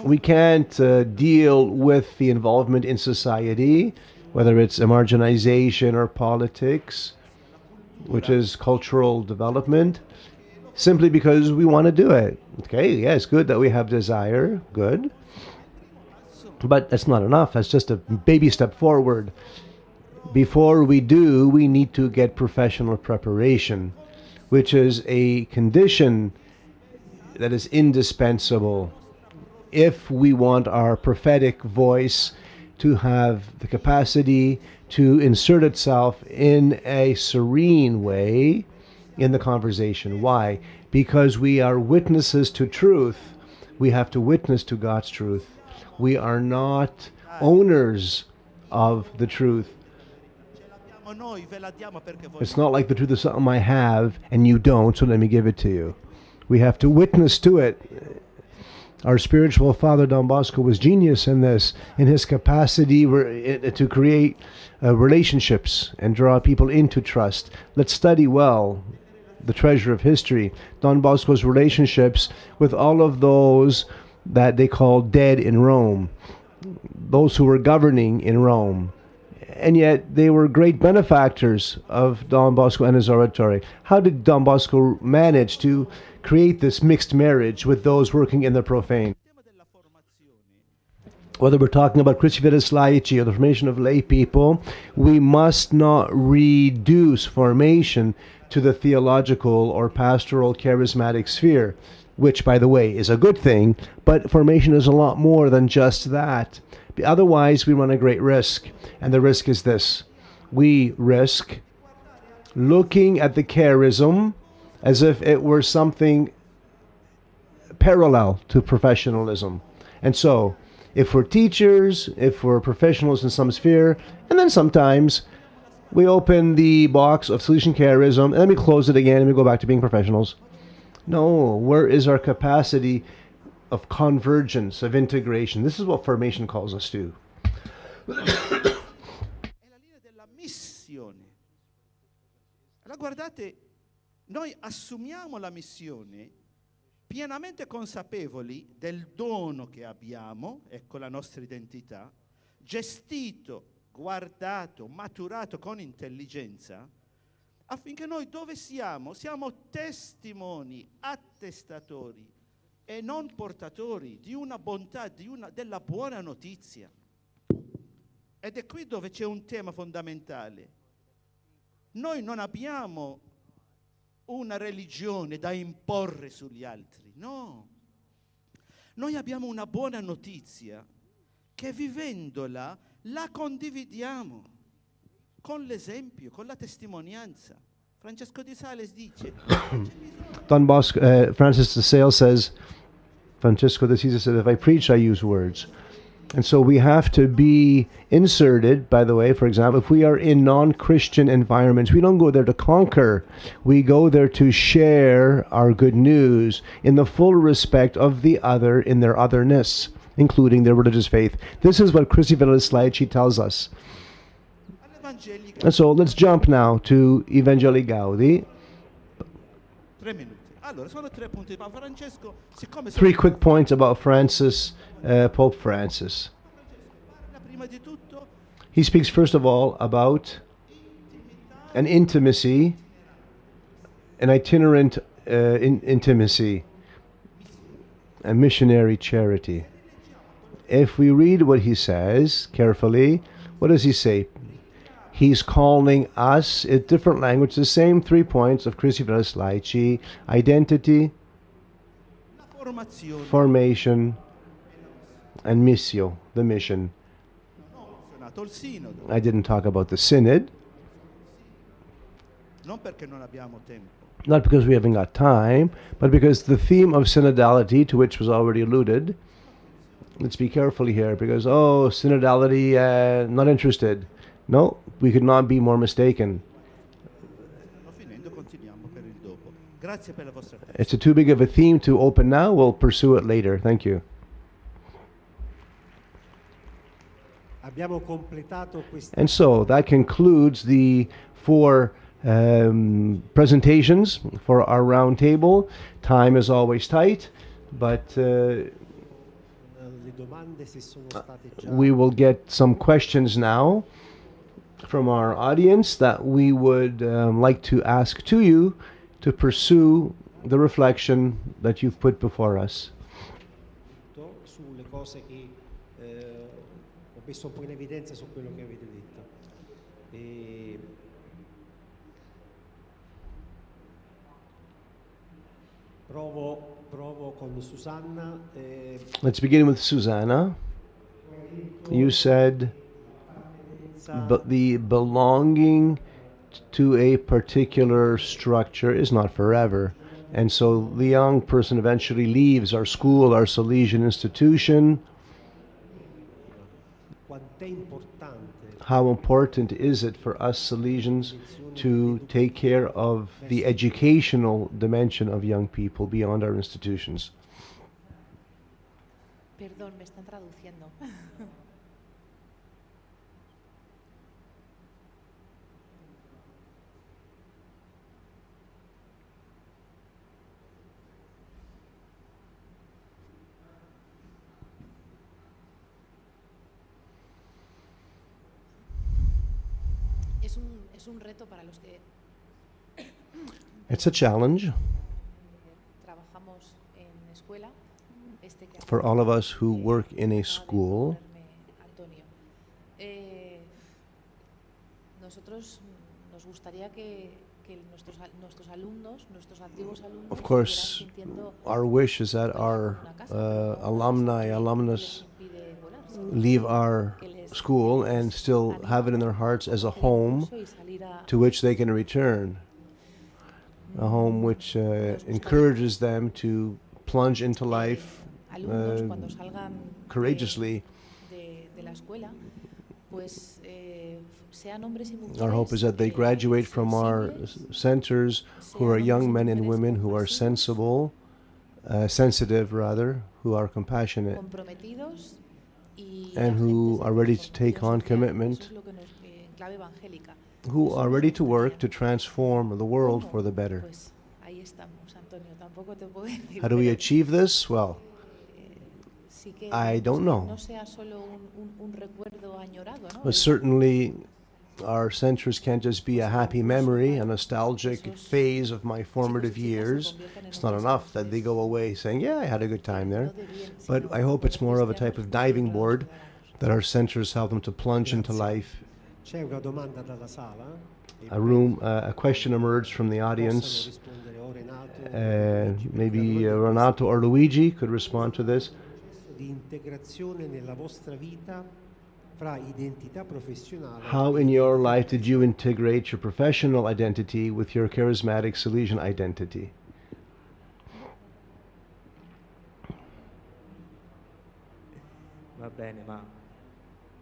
We can't deal with the involvement in society, whether it's marginalization or politics, which is cultural development, simply because we want to do it. Okay, yeah, it's good that we have desire, good. But that's not enough. That's just a baby step forward. Before we do, we need to get professional preparation, which is a condition that is indispensable if we want our prophetic voice to have the capacity to insert itself in a serene way in the conversation. Why? Because we are witnesses to truth. We have to witness to God's truth. We are not owners of the truth. Noi ve la diamo perché voi It's not like the truth is something I have and you don't, so let me give it to you. We have to witness to it. Our spiritual father Don Bosco was genius in this, in his capacity to create relationships and draw people into trust. Let's study well the treasure of history. Don Bosco's relationships with all of those that they call dead in Rome, those who were governing in Rome. And yet they were great benefactors of Don Bosco and his oratory. How did Don Bosco manage to create this mixed marriage with those working in the profane? Whether we're talking about Christi Fidelis Laici or the formation of lay people, we must not reduce formation to the theological or pastoral charismatic sphere, which, by the way, is a good thing, but formation is a lot more than just that. Otherwise, we run a great risk, and the risk is this. We risk looking at the charism as if it were something parallel to professionalism. And so, if we're teachers, if we're professionals in some sphere, and then sometimes we open the box of solution charism, and then we close it again, and we go back to being professionals. No, where is our capacity of convergence, of integration? This is what formation calls us to. missione. Allora guardate, noi assumiamo la missione pienamente consapevoli del dono che abbiamo, ecco la nostra identità, gestito, guardato, maturato con intelligenza, affinché noi dove siamo testimoni, attestatori e non portatori di una bontà, della buona notizia. Ed è qui dove c'è un tema fondamentale. Noi non abbiamo una religione da imporre sugli altri, no. Noi abbiamo una buona notizia che vivendola la condividiamo con l'esempio, con la testimonianza. Francesco di Sales dice Don Bosco, Francis de Sales says, Francisco de Sales said, if I preach, I use words. And so we have to be inserted, by the way, for example, if we are in non-Christian environments, we don't go there to conquer. We go there to share our good news in the full respect of the other in their otherness, including their religious faith. This is what Christi Fidelis Laici tells us. And so let's jump now to Evangelii Gaudi. 3 minuti. Allora, sono 3 punti. Ma Francesco, siccome 3 quick points about Francis, Pope Francis. prima di tutto He speaks first of all about an intimacy, an itinerant intimacy, a missionary charity. If we read what he says carefully, what does he say? He's calling us in different language, the same 3 points of Christi Fidelis Laici: identity, formation, and missio, the mission. I didn't talk about the synod, non perché non abbiamo tempo. not because we haven't got time, but because the theme of synodality, to which was already alluded, let's be careful here, because, oh, synodality, not interested. No, we could not be more mistaken. It's too big of a theme to open now. We'll pursue it later. Thank you. And so that concludes the 4 presentations for our round table. Time is always tight, but we will get some questions now from our audience that we would like to ask to you to pursue the reflection that you've put before us. Sulle cose che ho messo un po' in evidenza su quello che avete detto. Provo con Susanna. Let's begin with Susanna. You said but the belonging to a particular structure is not forever. And so the young person eventually leaves our school, our Salesian institution. how important is it for us Salesians to take care of the educational dimension of young people beyond our institutions? Perdón, me están traduciendo. Es un reto para los que It's a challenge trabajamos en escuela. for all of us who work in a school. Antonio, nosotros nos gustaría que nuestros alumnos, nuestros antiguos alumnos, Of course, our wish is that our alumnus leave our school and still have it in their hearts as a home to which they can return. A home which encourages them to plunge into life courageously. Our hope is that they graduate from our centers who are young men and women who are sensible, sensitive rather, who are compassionate, and who are ready to take on commitment, who are ready to work to transform the world for the better. How do we achieve this? Well, I don't know. But certainly our centers can't just be a happy memory, a nostalgic phase of my formative years. It's not enough that they go away saying, yeah, I had a good time there. But I hope it's more of a type of diving board that our centers help them to plunge into life. A question emerged from the audience. Maybe Renato or Luigi could respond to this. How in your life did you integrate your professional identity with your charismatic Salesian identity? Va bene, ma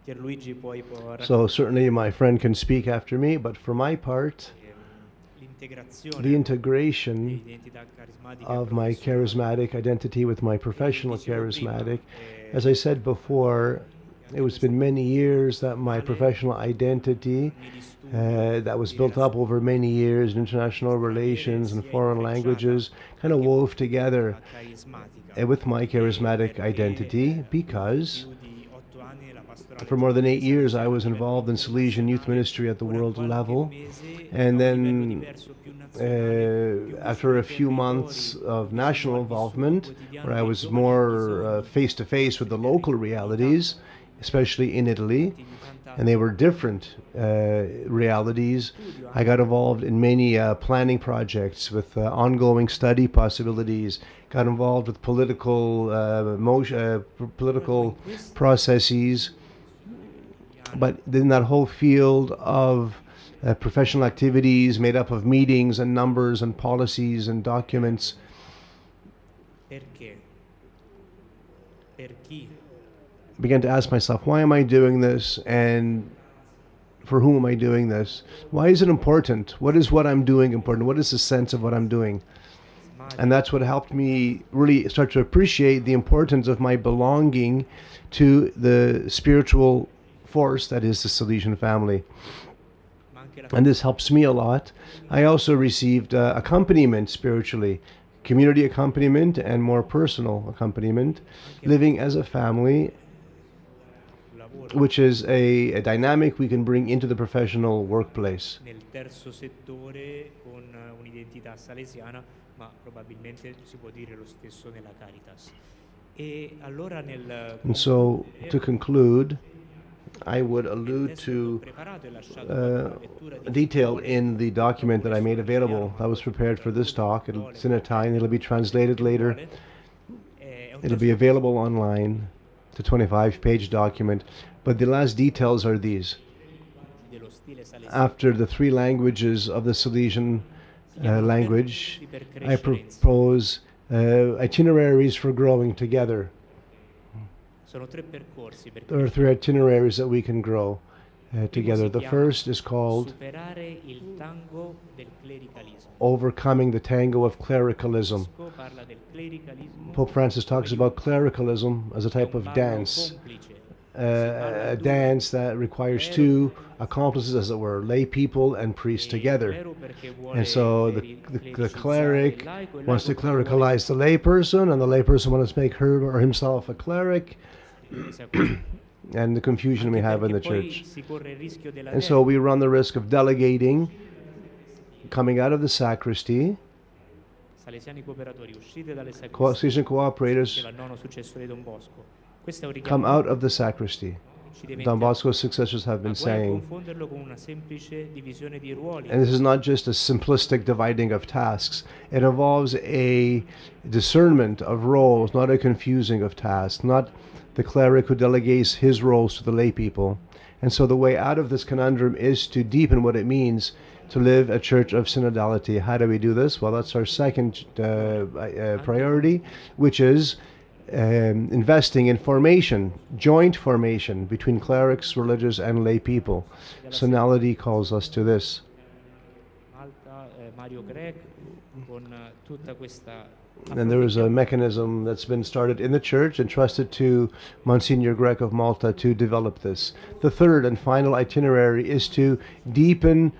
Pierluigi poi può So certainly my friend can speak after me, but for my part, the integration of my charismatic identity with my professional charismatic, as I said before, it's been many years that my professional identity that was built up over many years in international relations and foreign languages kind of wove together with my charismatic identity, because for more than 8 years I was involved in Salesian youth ministry at the world level, and then after a few months of national involvement where I was more face to face with the local realities, especially in Italy, and they were different realities, I got involved in many planning projects with ongoing study possibilities, got involved with political political processes. But in that whole field of professional activities made up of meetings and numbers and policies and documents, Perché? Per chi? I began to ask myself, why am I doing this, and for whom am I doing this? Why is it important? What is what I'm doing important? What is the sense of what I'm doing? And that's what helped me really start to appreciate the importance of my belonging to the spiritual force that is the Salesian family. And this helps me a lot. I also received accompaniment spiritually, community accompaniment and more personal accompaniment, living as a family, which is a dynamic we can bring into the professional workplace. Nel terzo settore con un'identità salesiana, ma probabilmente si può dire lo stesso nella Caritas. E allora And so, to conclude, I would allude to detail in the document that I made available. That was prepared for this talk. It's in Italian. It'll be translated later. It'll be available online. It's a 25-page document. But the last details are these. After the 3 languages of the Salesian language, I propose itineraries for growing together. There are 3 itineraries that we can grow. together. The first is called Superare il tango del clericalismo. Overcoming the Tango of Clericalism. Parla del clericalismo. Pope Francis talks about clericalism as a type of dance, a dance that requires two accomplices, as it were, lay people and priests together. And so the cleric wants to clericalize the layperson, and the layperson wants to make her or himself a cleric, and the confusion we have in the church. And so we run the risk of delegating, coming out of the sacristy. Salesiani cooperatori, uscite dalle Salesian cooperators come out of the sacristy. Don Bosco's successors have been saying. And this is not just a simplistic dividing of tasks. It involves a discernment of roles, not a confusing of tasks, not the cleric who delegates his roles to the lay people. And so the way out of this conundrum is to deepen what it means to live a church of synodality. How do we do this? Well, that's our second priority, which is investing in formation, joint formation between clerics, religious, and lay people. Synodality calls us to this. And there is a mechanism that's been started in the church and trusted to Monsignor Grech of Malta to develop this. The third and final itinerary is to deepen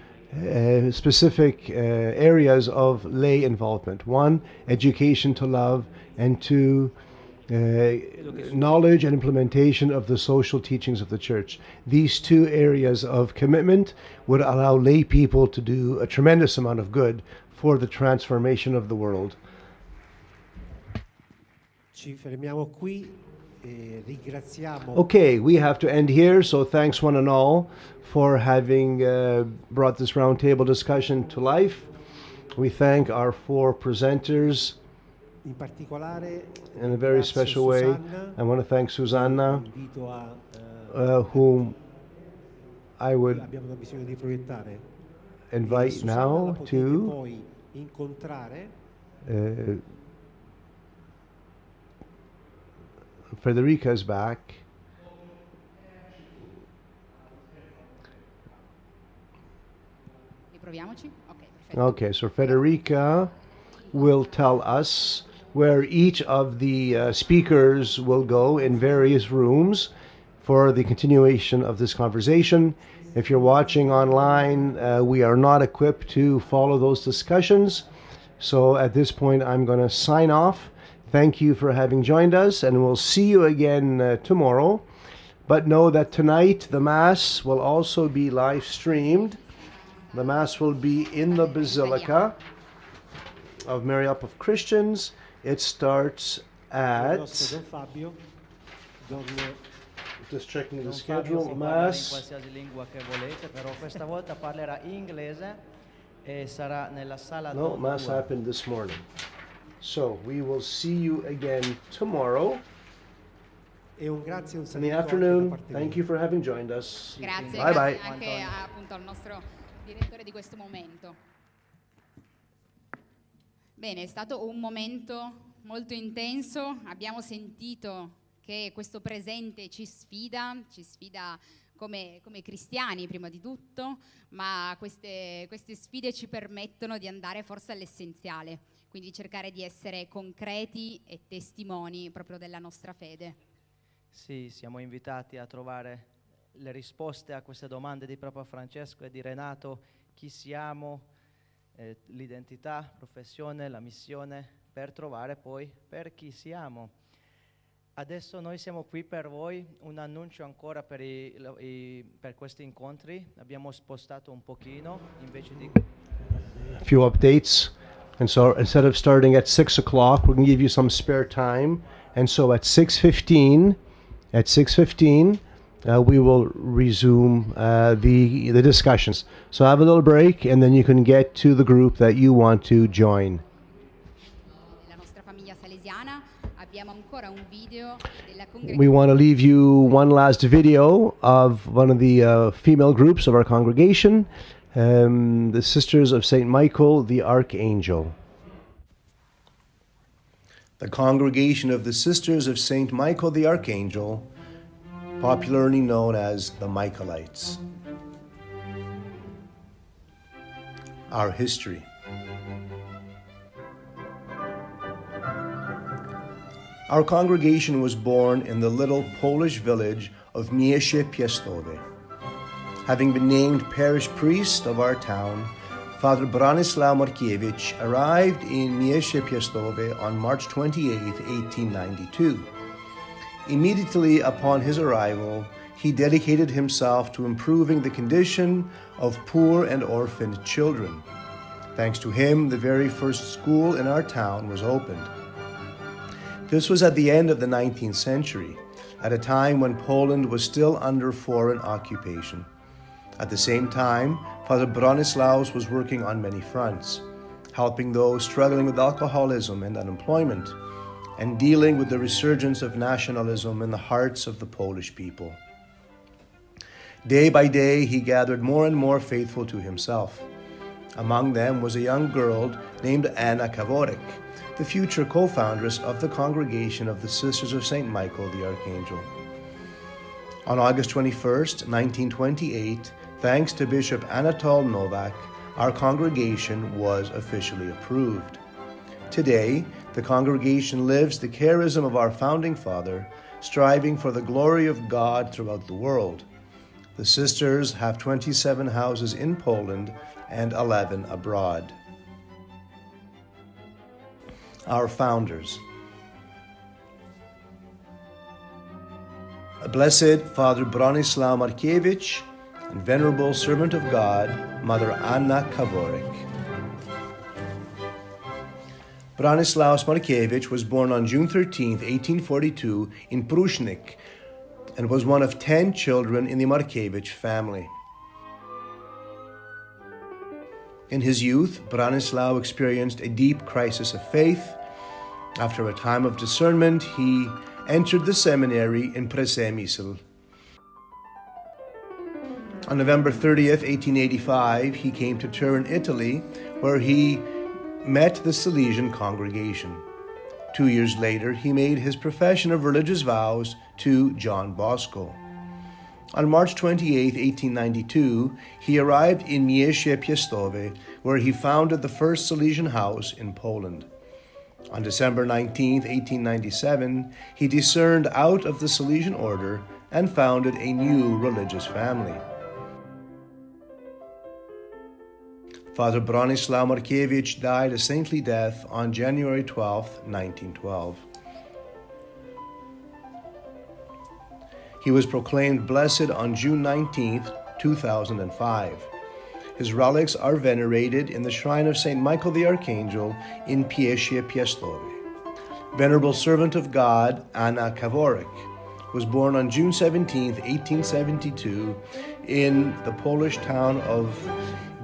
specific areas of lay involvement. One, education to love, and two, knowledge and implementation of the social teachings of the church. These two areas of commitment would allow lay people to do a tremendous amount of good for the transformation of the world. Ci fermiamo qui. Okay, we have to end here, so thanks one and all for having brought this roundtable discussion to life. We thank our four presenters in a very special way. I want to thank Susanna, whom I would invite now to Federica is back. Okay, so Federica will tell us where each of the speakers will go in various rooms for the continuation of this conversation. If you're watching online, we are not equipped to follow those discussions. So at this point, I'm going to sign off. Thank you for having joined us, and we'll see you again tomorrow. But know that tonight the Mass will also be live streamed. The Mass will be in the Basilica of Mary of Christians. It starts at... Just checking the schedule. Mass. Qualsiasi lingua che volete, però questa volta parlerà inglese e sarà nella sala. No, Mass happened this morning. So we will see you again tomorrow in the afternoon. Thank you for having joined us. Grazie, bye bye. Anche appunto al nostro direttore di questo momento. Bene, è stato un momento molto intenso. Abbiamo sentito che questo presente ci sfida come cristiani prima di tutto, ma queste sfide ci permettono di andare forse all'essenziale. Quindi cercare di essere concreti e testimoni proprio della nostra fede. Sì, siamo invitati a trovare le risposte a queste domande di Papa Francesco e di Renato: chi siamo, l'identità, professione, la missione, per trovare poi per chi siamo. Adesso noi siamo qui per voi, un annuncio ancora per questi incontri. Abbiamo spostato un pochino invece di... A few updates. And so instead of starting at 6 o'clock, we're going to give you some spare time. And so at 6:15, we will resume the discussions. So have a little break, and then you can get to the group that you want to join. La nostra famiglia salesiana, abbiamo ancora un video della congregazione. We want to leave you one last video of one of the female groups of our congregation. The Sisters of St. Michael the Archangel. The Congregation of the Sisters of St. Michael the Archangel, popularly known as the Michaelites. our history. Our congregation was born in the little Polish village of Mieszcze-Piastowe. Having been named parish priest of our town, Father Bronislaw Markiewicz arrived in Mieszcze-Piastowe on March 28, 1892. Immediately upon his arrival, he dedicated himself to improving the condition of poor and orphaned children. Thanks to him, the very first school in our town was opened. This was at the end of the 19th century, at a time when Poland was still under foreign occupation. At the same time, Father Bronislaus was working on many fronts, helping those struggling with alcoholism and unemployment, and dealing with the resurgence of nationalism in the hearts of the Polish people. Day by day, he gathered more and more faithful to himself. Among them was a young girl named Anna Kaworek, the future co-foundress of the Congregation of the Sisters of St. Michael the Archangel. On August 21st, 1928, thanks to Bishop Anatol Nowak, our congregation was officially approved. Today, the congregation lives the charism of our founding father, striving for the glory of God throughout the world. The sisters have 27 houses in Poland and 11 abroad. Our founders. Blessed Father Bronislaw Markiewicz and Venerable Servant of God, Mother Anna Kaworek. Bronislaus Markiewicz was born on June 13, 1842 in Prusznik and was one of 10 children in the Markiewicz family. In his youth, Bronislaw experienced a deep crisis of faith. After a time of discernment, he entered the seminary in Przemysl. On November 30th, 1885, he came to Turin, Italy, where he met the Salesian congregation. 2 years later, he made his profession of religious vows to John Bosco. On March 28, 1892, he arrived in Mieszcze-Piastowe, where he founded the first Salesian house in Poland. On December 19, 1897, he discerned out of the Salesian order and founded a new religious family. Father Bronislaw Markiewicz died a saintly death on January 12, 1912. He was proclaimed blessed on June 19, 2005. His relics are venerated in the shrine of St. Michael the Archangel in Mieszcze-Piastowe. Venerable Servant of God, Anna Kaworek, was born on June 17, 1872 in the Polish town of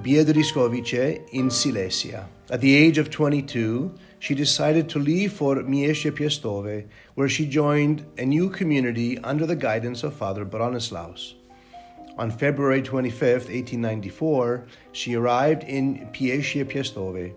Biedrzykowice in Silesia. At the age of 22, she decided to leave for Mieszcze-Piastowe, where she joined a new community under the guidance of Father Bronislaus. On February 25, 1894, she arrived in Mieszcze-Piastowe.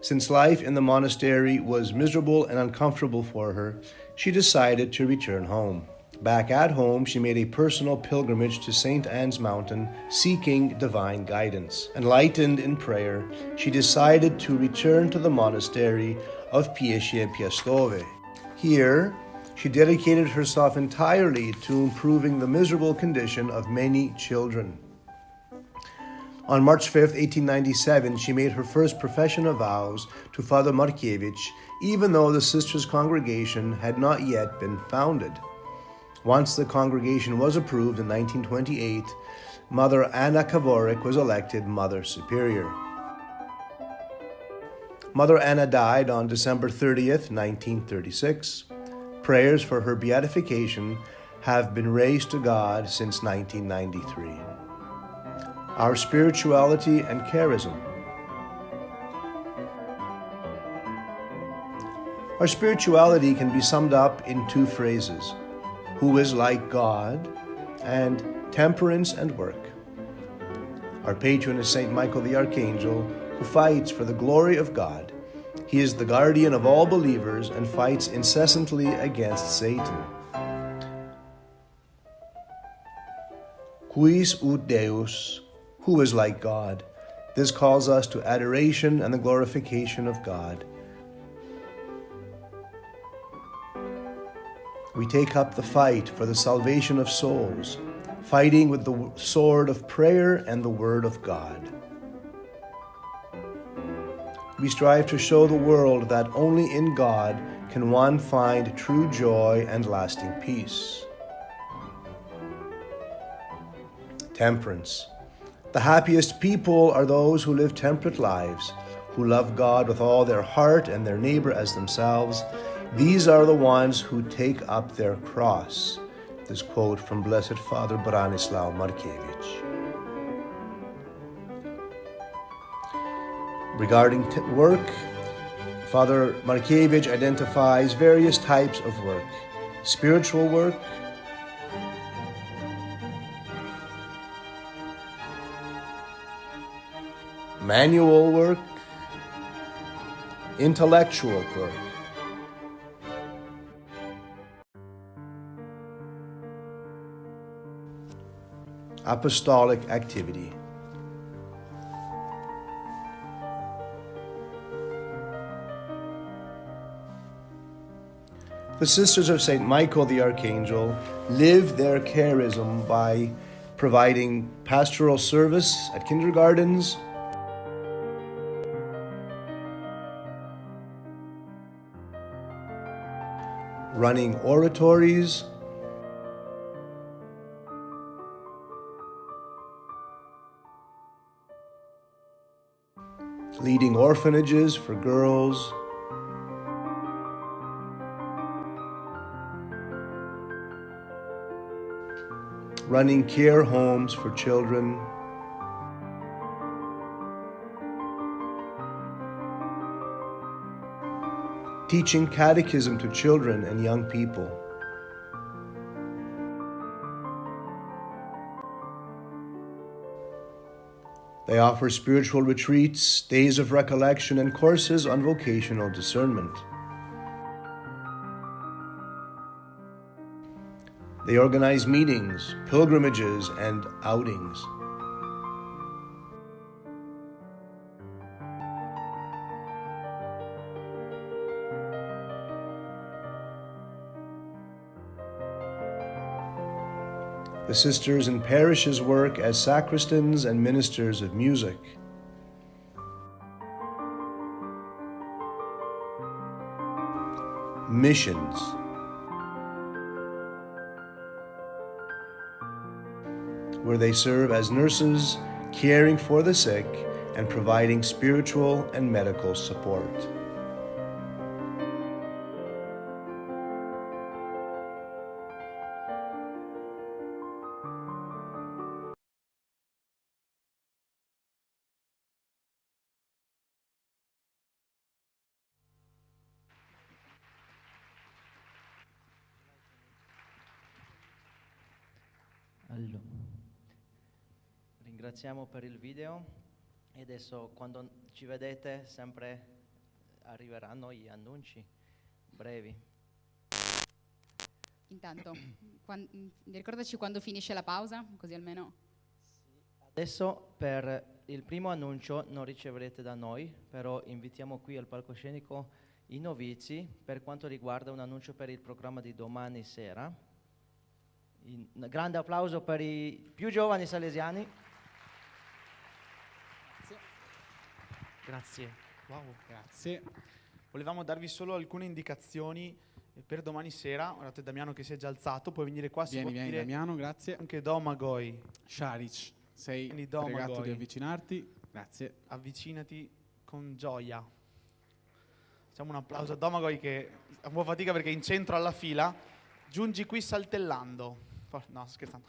Since life in the monastery was miserable and uncomfortable for her, she decided to return home. Back at home, she made a personal pilgrimage to St. Anne's Mountain, seeking divine guidance. Enlightened in prayer, she decided to return to the monastery of Mieszcze-Piastowe. Here, she dedicated herself entirely to improving the miserable condition of many children. On March 5, 1897, she made her first profession of vows to Father Markiewicz, even though the sisters' congregation had not yet been founded. Once the congregation was approved in 1928, Mother Anna Kaworek was elected Mother Superior. Mother Anna died on December 30th, 1936. Prayers for her beatification have been raised to God since 1993. Our spirituality and charism. Our spirituality can be summed up in two phrases: who is like God, and temperance and work. Our patron is St. Michael the Archangel, who fights for the glory of God. He is the guardian of all believers and fights incessantly against Satan. Quis ut Deus, who is like God? This calls us to adoration and the glorification of God. We take up the fight for the salvation of souls, fighting with the sword of prayer and the word of God. We strive to show the world that only in God can one find true joy and lasting peace. Temperance. The happiest people are those who live temperate lives, who love God with all their heart and their neighbor as themselves. These are the ones who take up their cross. This quote from Blessed Father Branislaw Markiewicz. Regarding work, Father Markiewicz identifies various types of work: spiritual work, manual work, intellectual work. Apostolic activity. The Sisters of St. Michael the Archangel live their charism by providing pastoral service at kindergartens, running oratories, leading orphanages for girls, running care homes for children, teaching catechism to children and young people, they offer spiritual retreats, days of recollection, and courses on vocational discernment. They organize meetings, pilgrimages, and outings. The sisters in parishes work as sacristans and ministers of music. Missions. Where they serve as nurses, caring for the sick, and providing spiritual and medical support. Allora, ringraziamo per il video e adesso quando ci vedete sempre arriveranno gli annunci brevi. Intanto, ricordaci quando finisce la pausa, così almeno... Adesso per il primo annuncio non riceverete da noi, però invitiamo qui al palcoscenico i novizi per quanto riguarda un annuncio per il programma di domani sera. Un grande applauso per i più giovani salesiani. Grazie. Wow, grazie. Volevamo darvi solo alcune indicazioni per domani sera. Guardate Damiano che si è già alzato, puoi venire qua. Vieni Damiano, grazie. Anche Domagoj. Sharic, sei Domagoj. pregato di avvicinarti. Grazie. Avvicinati con gioia. Facciamo un applauso a Domagoj che ha un po' fatica perché è in centro alla fila. Giungi qui saltellando. No, scherzando.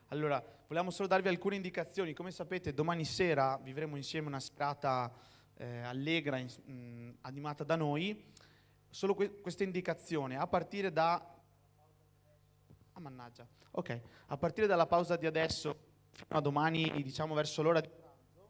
Allora, volevamo solo darvi alcune indicazioni. Come sapete, domani sera vivremo insieme una serata allegra, animata da noi. Solo questa indicazione. A partire da... Ah, mannaggia. Ok. A partire dalla pausa di adesso, fino a domani, diciamo verso l'ora di pranzo,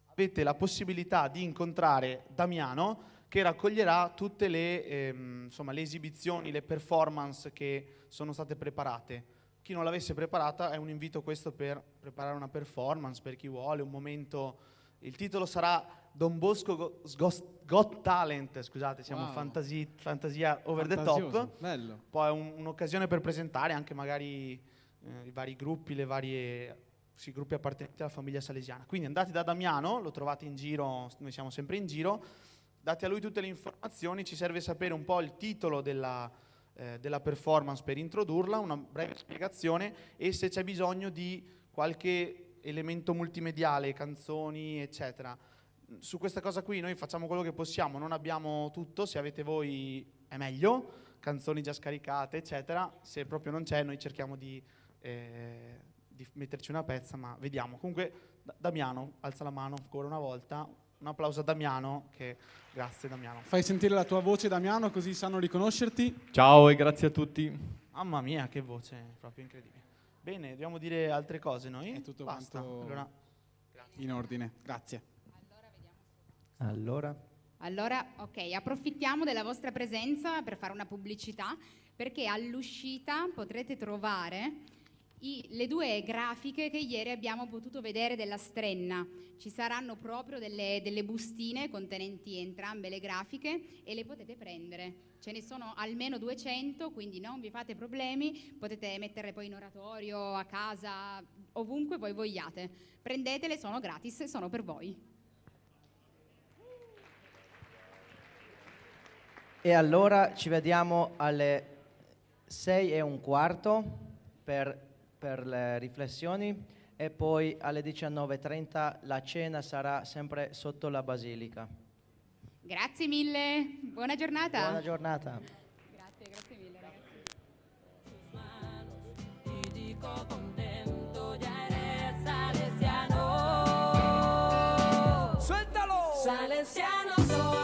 avete la possibilità di incontrare Damiano, che raccoglierà tutte le, insomma, le esibizioni, le performance che sono state preparate. chi non l'avesse preparata, è un invito questo per preparare una performance, per chi vuole, un momento. Il titolo sarà Don Bosco Got Talent, scusate, siamo Wow. fantasia over the Fantasioso, top. bello. Poi è un'occasione per presentare anche magari i vari gruppi, i gruppi appartenenti alla famiglia salesiana. Quindi andate da Damiano, lo trovate in giro, noi siamo sempre in giro, date a lui tutte le informazioni, ci serve sapere un po' il titolo della performance per introdurla, una breve spiegazione e se c'è bisogno di qualche elemento multimediale, canzoni, eccetera. Su questa cosa qui noi facciamo quello che possiamo, non abbiamo tutto, se avete voi è meglio, canzoni già scaricate, eccetera. Se proprio non c'è, noi cerchiamo di metterci una pezza, ma vediamo. Comunque, Damiano, alza la mano ancora una volta. Un applauso a Damiano, grazie Damiano. Fai sentire la tua voce, Damiano, così sanno riconoscerti. Ciao e grazie a tutti. Mamma mia, che voce, proprio incredibile. Bene, dobbiamo dire altre cose noi? È tutto Basta. quanto Allora, in ordine, grazie. Allora, ok, approfittiamo della vostra presenza per fare una pubblicità, perché all'uscita potrete trovare le 2 grafiche che ieri abbiamo potuto vedere della Strenna. Ci saranno proprio delle bustine contenenti entrambe le grafiche e le potete prendere. Ce ne sono almeno 200, quindi non vi fate problemi, potete metterle poi in oratorio, a casa, ovunque voi vogliate. Prendetele, sono gratis, sono per voi. e allora ci vediamo alle 6:15 per le riflessioni e poi alle 19:30 la cena sarà sempre sotto la basilica. Grazie mille, buona giornata. Buona giornata. Grazie mille ragazzi. Ti dico contento, ya eres salesiano. Suéltalo. Salesiano soy.